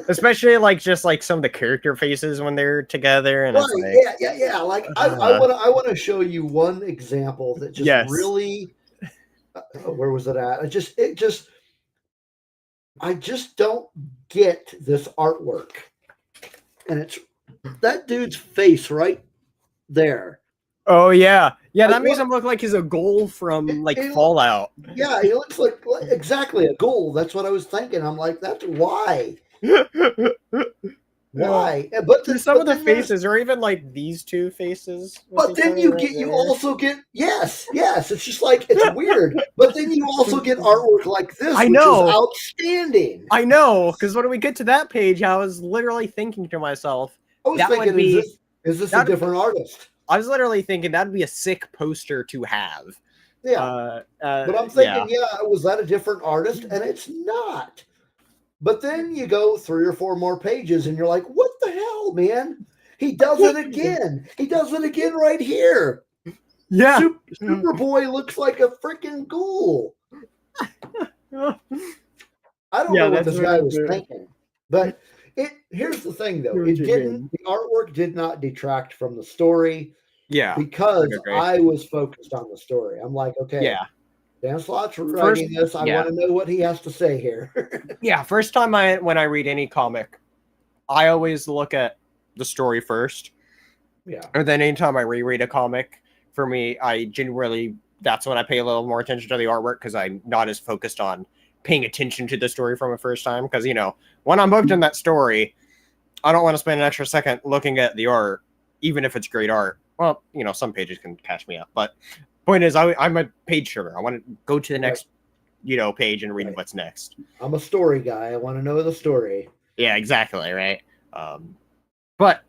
Especially like just like some of the character faces when they're together. And it's like, yeah. Like I want to show you one example that just really. Where was it at? I just don't get this artwork, and it's that dude's face right there. Oh yeah, that makes him look like he's a ghoul from Fallout. Yeah, he looks like exactly a ghoul. That's what I was thinking. I'm like, that's why. Why? But some of the faces, or even like these two faces. But then you also get yes. It's just like it's weird. But then you also get artwork like this, which is outstanding. I know, because when we get to that page, I was literally thinking to myself, I was thinking, is this a different artist? I was literally thinking that'd be a sick poster to have. Yeah. But I'm thinking, was that a different artist? And it's not. But then you go 3 or 4 more pages and you're like, what the hell, man? He does it again. He does it again right here. Yeah. Superboy looks like a freaking ghoul. I don't know what this guy was thinking. But here's the thing, though. The artwork did not detract from the story. Yeah. Because I was focused on the story. I'm like, okay. Yeah. Dan Slott's writing this. I want to know what he has to say here. First time when I read any comic, I always look at the story first. Yeah. And then anytime I reread a comic, for me, I genuinely, that's when I pay a little more attention to the artwork, because I'm not as focused on paying attention to the story from the first time. Because, you know, when I'm hooked in that story, I don't want to spend an extra second looking at the art, even if it's great art. Well, you know, some pages can catch me up, but point is, I'm a page sugar. I want to go to the next, page and read what's next. I'm a story guy. I want to know the story. Yeah, exactly, right? But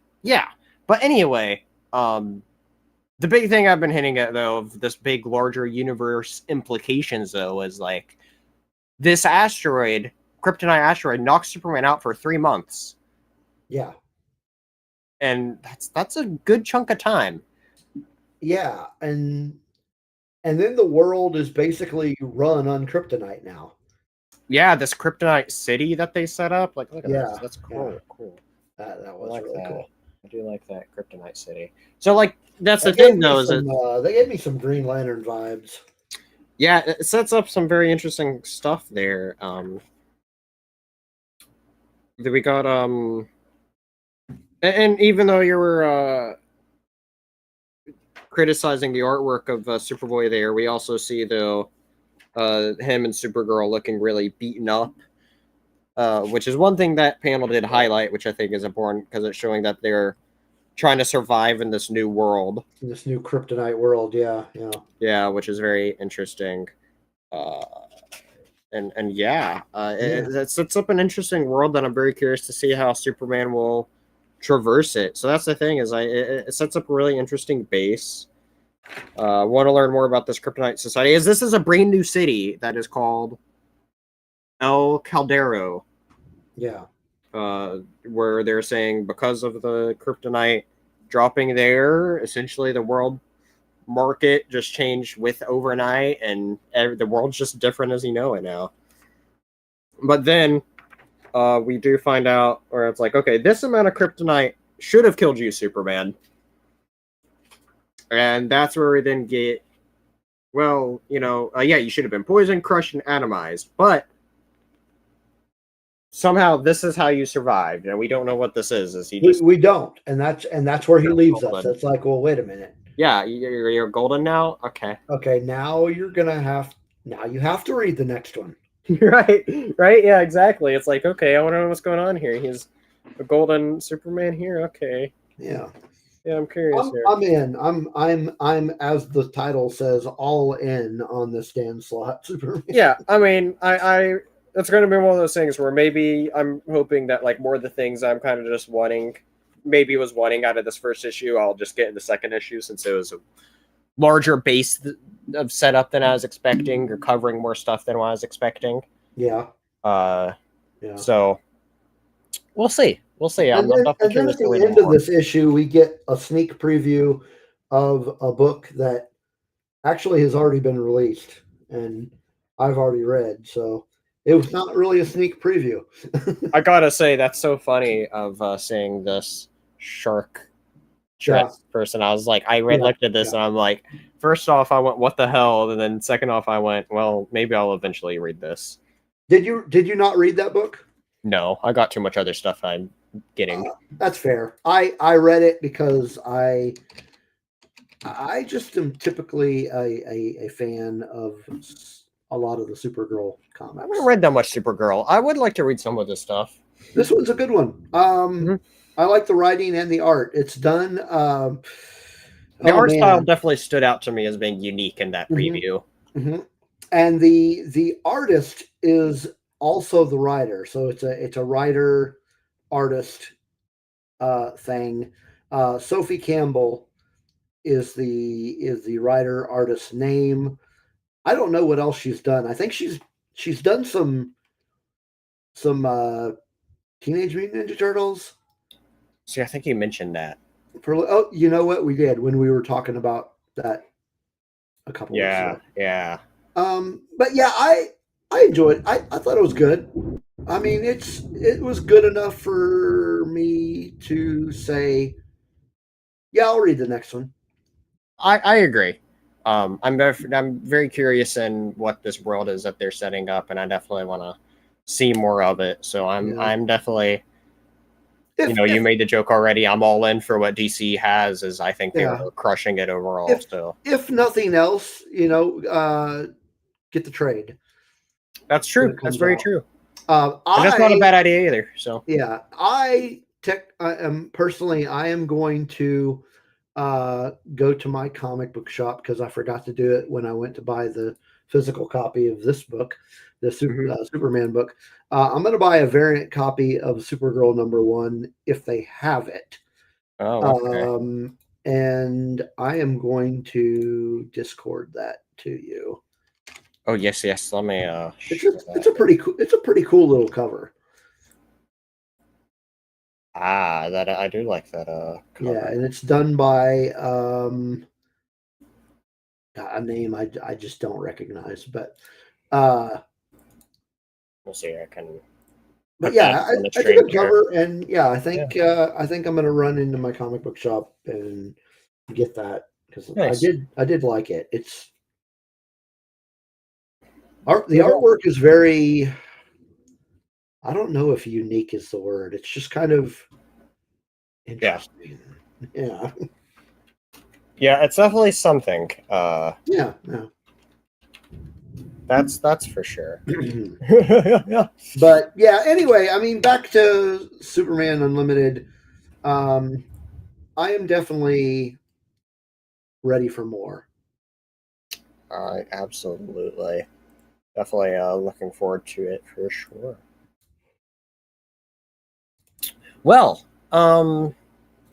anyway, the big thing I've been hitting at, though, of this big, larger universe implications, though, is like this asteroid, kryptonite asteroid, knocks Superman out for 3 months. Yeah. And that's a good chunk of time. Yeah, and then the world is basically run on kryptonite now. Yeah, this kryptonite city that they set up. Like, look at this. That's cool. Yeah. Cool. That was really cool. I do like that kryptonite city. So, like, that's the thing, though, is they gave me some Green Lantern vibes. Yeah, it sets up some very interesting stuff there. We got and even though you were criticizing the artwork of Superboy there, we also see, though, him and Supergirl looking really beaten up, which is one thing that panel did highlight, which I think is important, because it's showing that they're trying to survive in this new world. In this new kryptonite world, yeah. Yeah, which is very interesting. It sets up an interesting world that I'm very curious to see how Superman will traverse it. So that's the thing, is it sets up a really interesting base. Want to learn more about this kryptonite society, as this is a brand new city that is called El Caldero. Yeah. Where they're saying because of the kryptonite dropping there, essentially the world market just changed with overnight, and the world's just different as you know it now. But then we do find out where it's like, okay, this amount of kryptonite should have killed you, Superman. And that's where we then get, well, yeah, you should have been poisoned, crushed, and atomized, but somehow this is how you survived, and we don't know what this is. Is he just We don't, and that's where he leaves us. golden? It's like, well, wait a minute. Yeah, you're golden now. Okay, now you have to read the next one. right, yeah, exactly. It's like, okay, I want to know what's going on here. He's a golden Superman here. Okay, yeah, I'm curious here. I'm in. I'm as the title says, all in on this Dan Slott Superman. Yeah, I mean, I it's going to be one of those things where maybe I'm hoping that like more of the things I'm kind of just wanting out of this first issue, I'll just get in the second issue, since it was a larger base of setup than I was expecting, or covering more stuff than what I was expecting. Yeah. Yeah. So we'll see. And then at the end of this issue, we get a sneak preview of a book that actually has already been released and I've already read. So it was not really a sneak preview. I gotta say, that's so funny of seeing this shark dress person. I was like, I looked at this and I'm like, first off, I went, what the hell? And then second off, I went, well, maybe I'll eventually read this. Did you not read that book? No, I got too much other stuff I'm getting. That's fair. I read it because I just am typically a fan of a lot of the Supergirl comics. I haven't read that much Supergirl. I would like to read some of this stuff. This one's a good one. I like the writing and the art. It's done. The art style definitely stood out to me as being unique in that preview. And the artist is also the writer, so it's a writer artist thing. Sophie Campbell is the writer artist's name. I don't know what else she's done. I think she's done some Teenage Mutant Ninja Turtles. See, I think you mentioned that. You know what? We did when we were talking about that a couple weeks ago. Yeah. But yeah, I enjoyed it. I thought it was good. I mean, it was good enough for me to say, yeah, I'll read the next one. I agree. I'm very curious in what this world is that they're setting up, and I definitely want to see more of it. So I'm definitely. You made the joke already. I'm all in for what DC has, as I think they're crushing it overall. If nothing else, get the trade. That's true. That's very true. And that's not a bad idea either. So yeah, I am going to go to my comic book shop, because I forgot to do it when I went to buy the physical copy of this book, the Superman book. I'm going to buy a variant copy of Supergirl #1 if they have it. Oh, okay. And I am going to Discord that to you. Oh yes. Let me. It's a pretty cool little cover. That I do like that. Cover. Yeah, and it's done by a name I just don't recognize, but we'll see. I can. But yeah, I did a cover, and yeah, I think I'm going to run into my comic book shop and get that, because nice. I did like it. It's the artwork is very. I don't know if unique is the word. It's just kind of interesting. Yeah. Yeah, it's definitely something. Yeah. That's for sure. Yeah. But yeah, anyway, I mean, back to Superman Unlimited. I am definitely ready for more. Absolutely. Definitely looking forward to it for sure. Well, I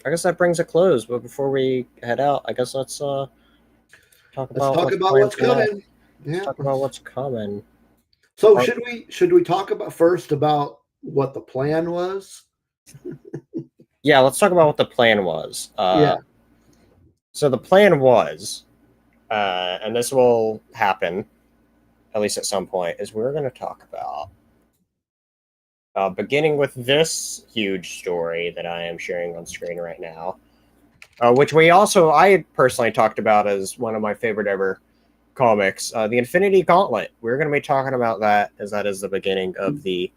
guess that brings a close. But before we head out, I guess let's talk about what's coming. Yeah. Talk about what's coming. So should we talk about what the plan was? Yeah, let's talk about what the plan was. So the plan was, and this will happen, at least at some point, is we're going to talk about, beginning with this huge story that I am sharing on screen right now, which I personally talked about as one of my favorite ever comics, the Infinity Gauntlet. We're going to be talking about that, as that is the beginning of the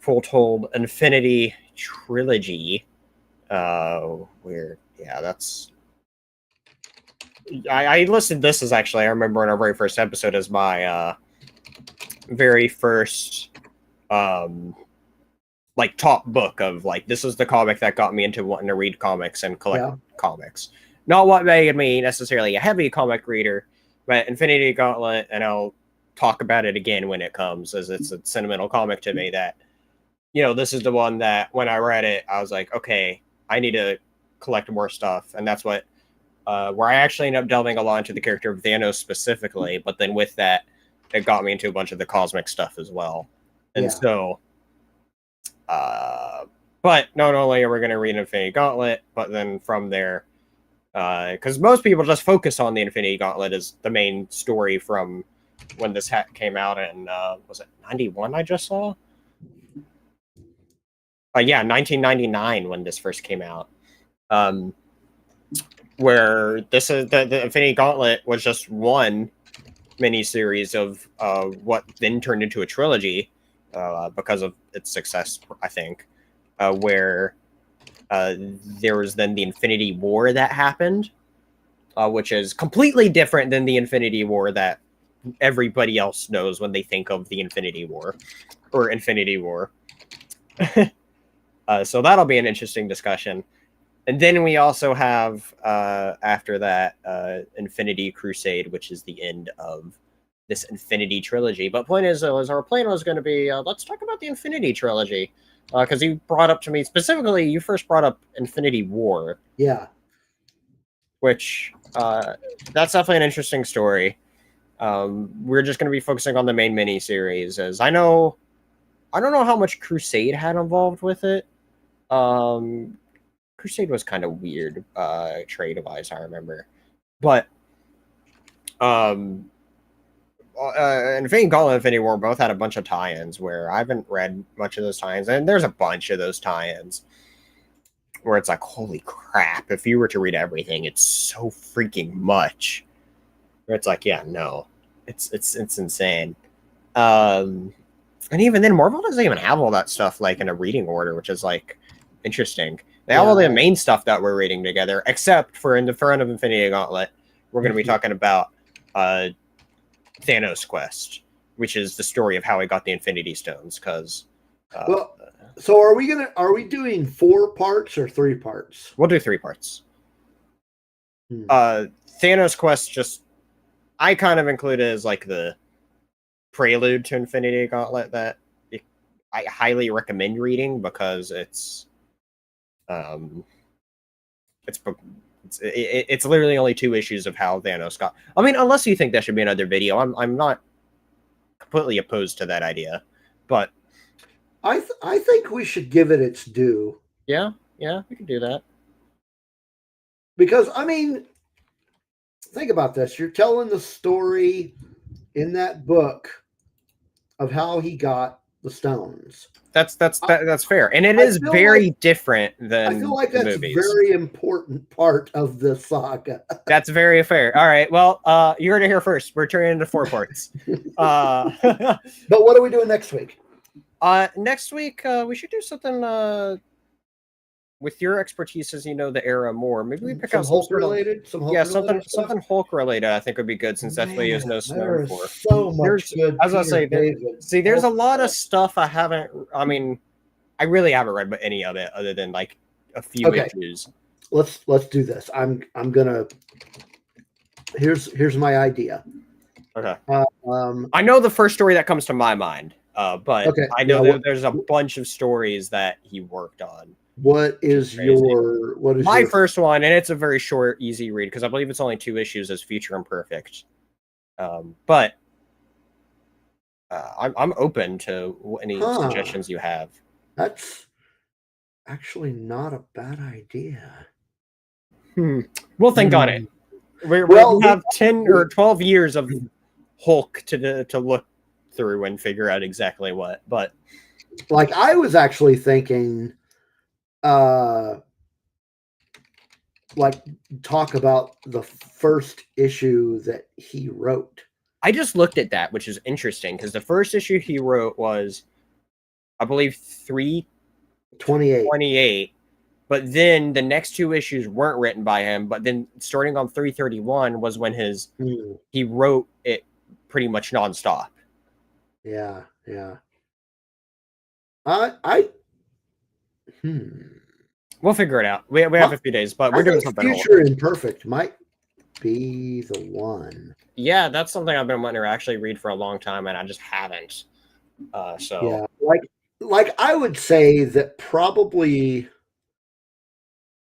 Full Told Infinity trilogy. I listed this as, actually, I remember in our very first episode, as my very first like top book of, like, this is the comic that got me into wanting to read comics and collect comics. Not what made me necessarily a heavy comic reader, but Infinity Gauntlet, and I'll talk about it again when it comes, as it's a sentimental comic to me. That, you know, this is the one that when I read it, I was like, okay, I need to collect more stuff, and that's what where I actually ended up delving a lot into the character of Thanos specifically. But then with that, it got me into a bunch of the cosmic stuff as well, and so. But not only are we going to read Infinity Gauntlet, but then from there, because most people just focus on the Infinity Gauntlet as the main story from when this hat came out in, was it 91 I just saw? Yeah, 1999 when this first came out. Where this is the Infinity Gauntlet was just one miniseries of what then turned into a trilogy because of its success, I think, where there was then the Infinity War that happened, which is completely different than the Infinity War that everybody else knows when they think of the Infinity War or Infinity War. So that'll be an interesting discussion. And then we also have, after that, Infinity Crusade, which is the end of this Infinity Trilogy. But point is, our plan was going to be, let's talk about the Infinity Trilogy. Because you brought up to me, specifically, you first brought up Infinity War. Yeah. Which, that's definitely an interesting story. We're just going to be focusing on the main miniseries, as I don't know how much Crusade had involved with it. Crusade was kind of weird, trade-wise, I remember. But Infinity Gauntlet and Infinity War both had a bunch of tie-ins where I haven't read much of those tie-ins, and there's a bunch of those tie-ins where it's like, holy crap, if you were to read everything, it's so freaking much. Where it's like, yeah, no, it's insane. And even then, Marvel doesn't even have all that stuff like in a reading order, which is like interesting. They have all the main stuff that we're reading together, except for in the front of Infinity Gauntlet, we're going to be talking about Thanos' quest, which is the story of how he got the Infinity Stones. Because, so are we doing 4 parts or 3 parts? We'll do 3 parts. Thanos' quest, I kind of include it as like the prelude to Infinity Gauntlet that I highly recommend reading, because it's literally only 2 issues of how Thanos got. I mean, unless you think that should be another video, I'm not completely opposed to that idea, but I think we should give it its due. Yeah, we can do that. Because I mean, think about this: you're telling the story in that book of how he got the stones. That's fair, and it is very different than I feel like that's movies. A very important part of the saga. That's very fair. All right, well, you heard it here first. We're turning into 4 parts. But what are we doing next week? Next week, we should do something with your expertise, as you know the era more. Maybe we pick out Hulk related. Something Hulk related. I think would be good, since that's what he is known for. So much good. As I say, there's a lot of stuff I haven't. I mean, I really haven't read any of it other than like a few issues. Let's do this. I'm gonna. Here's my idea. Okay. I know the first story that comes to my mind, but I know there's a bunch of stories that he worked on. What is my first one? And it's a very short, easy read, because I believe it's only 2 issues as Future Imperfect. But I'm open to any suggestions you have. That's actually not a bad idea. We'll think on it. We have 10 or 12 years of Hulk to look through and figure out exactly what. But like, I was actually thinking like talk about the first issue that he wrote. I just looked at that, which is interesting because the first issue he wrote was, I believe, 328. But then the next two issues weren't written by him. But then starting on 331 was when he wrote it pretty much nonstop. Yeah. We'll figure it out. We have a few days, but we're doing something. Future Imperfect might be the one. Yeah, that's something I've been wanting to actually read for a long time, and I just haven't. So yeah, like I would say that probably.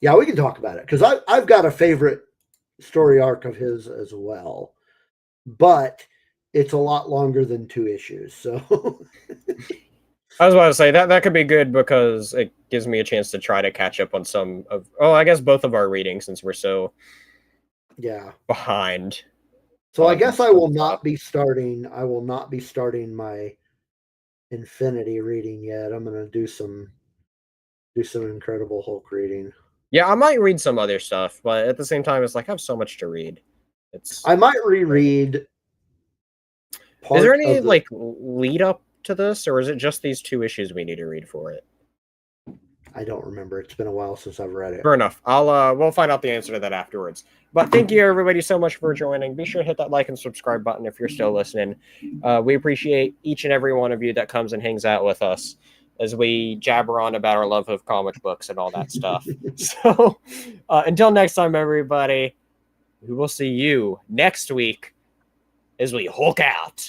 Yeah, we can talk about it because I've got a favorite story arc of his as well, but it's a lot longer than 2 issues. So I was about to say that could be good because it gives me a chance to try to catch up on some of, I guess both of our readings since we're so behind. So I guess I will not be starting. I will not be starting my Infinity reading yet. I'm going to do some Incredible Hulk reading. Yeah, I might read some other stuff, but at the same time, it's like I have so much to read. I might reread. Is there any like lead up to this, or is it just these 2 issues we need to read for it? I don't remember. It's been a while since I've read it. Fair enough. We'll find out the answer to that afterwards. But thank you everybody so much for joining. Be sure to hit that like and subscribe button if you're still listening. We appreciate each and every one of you that comes and hangs out with us as we jabber on about our love of comic books and all that stuff. So until next time, everybody, we will see you next week as we Hulk out.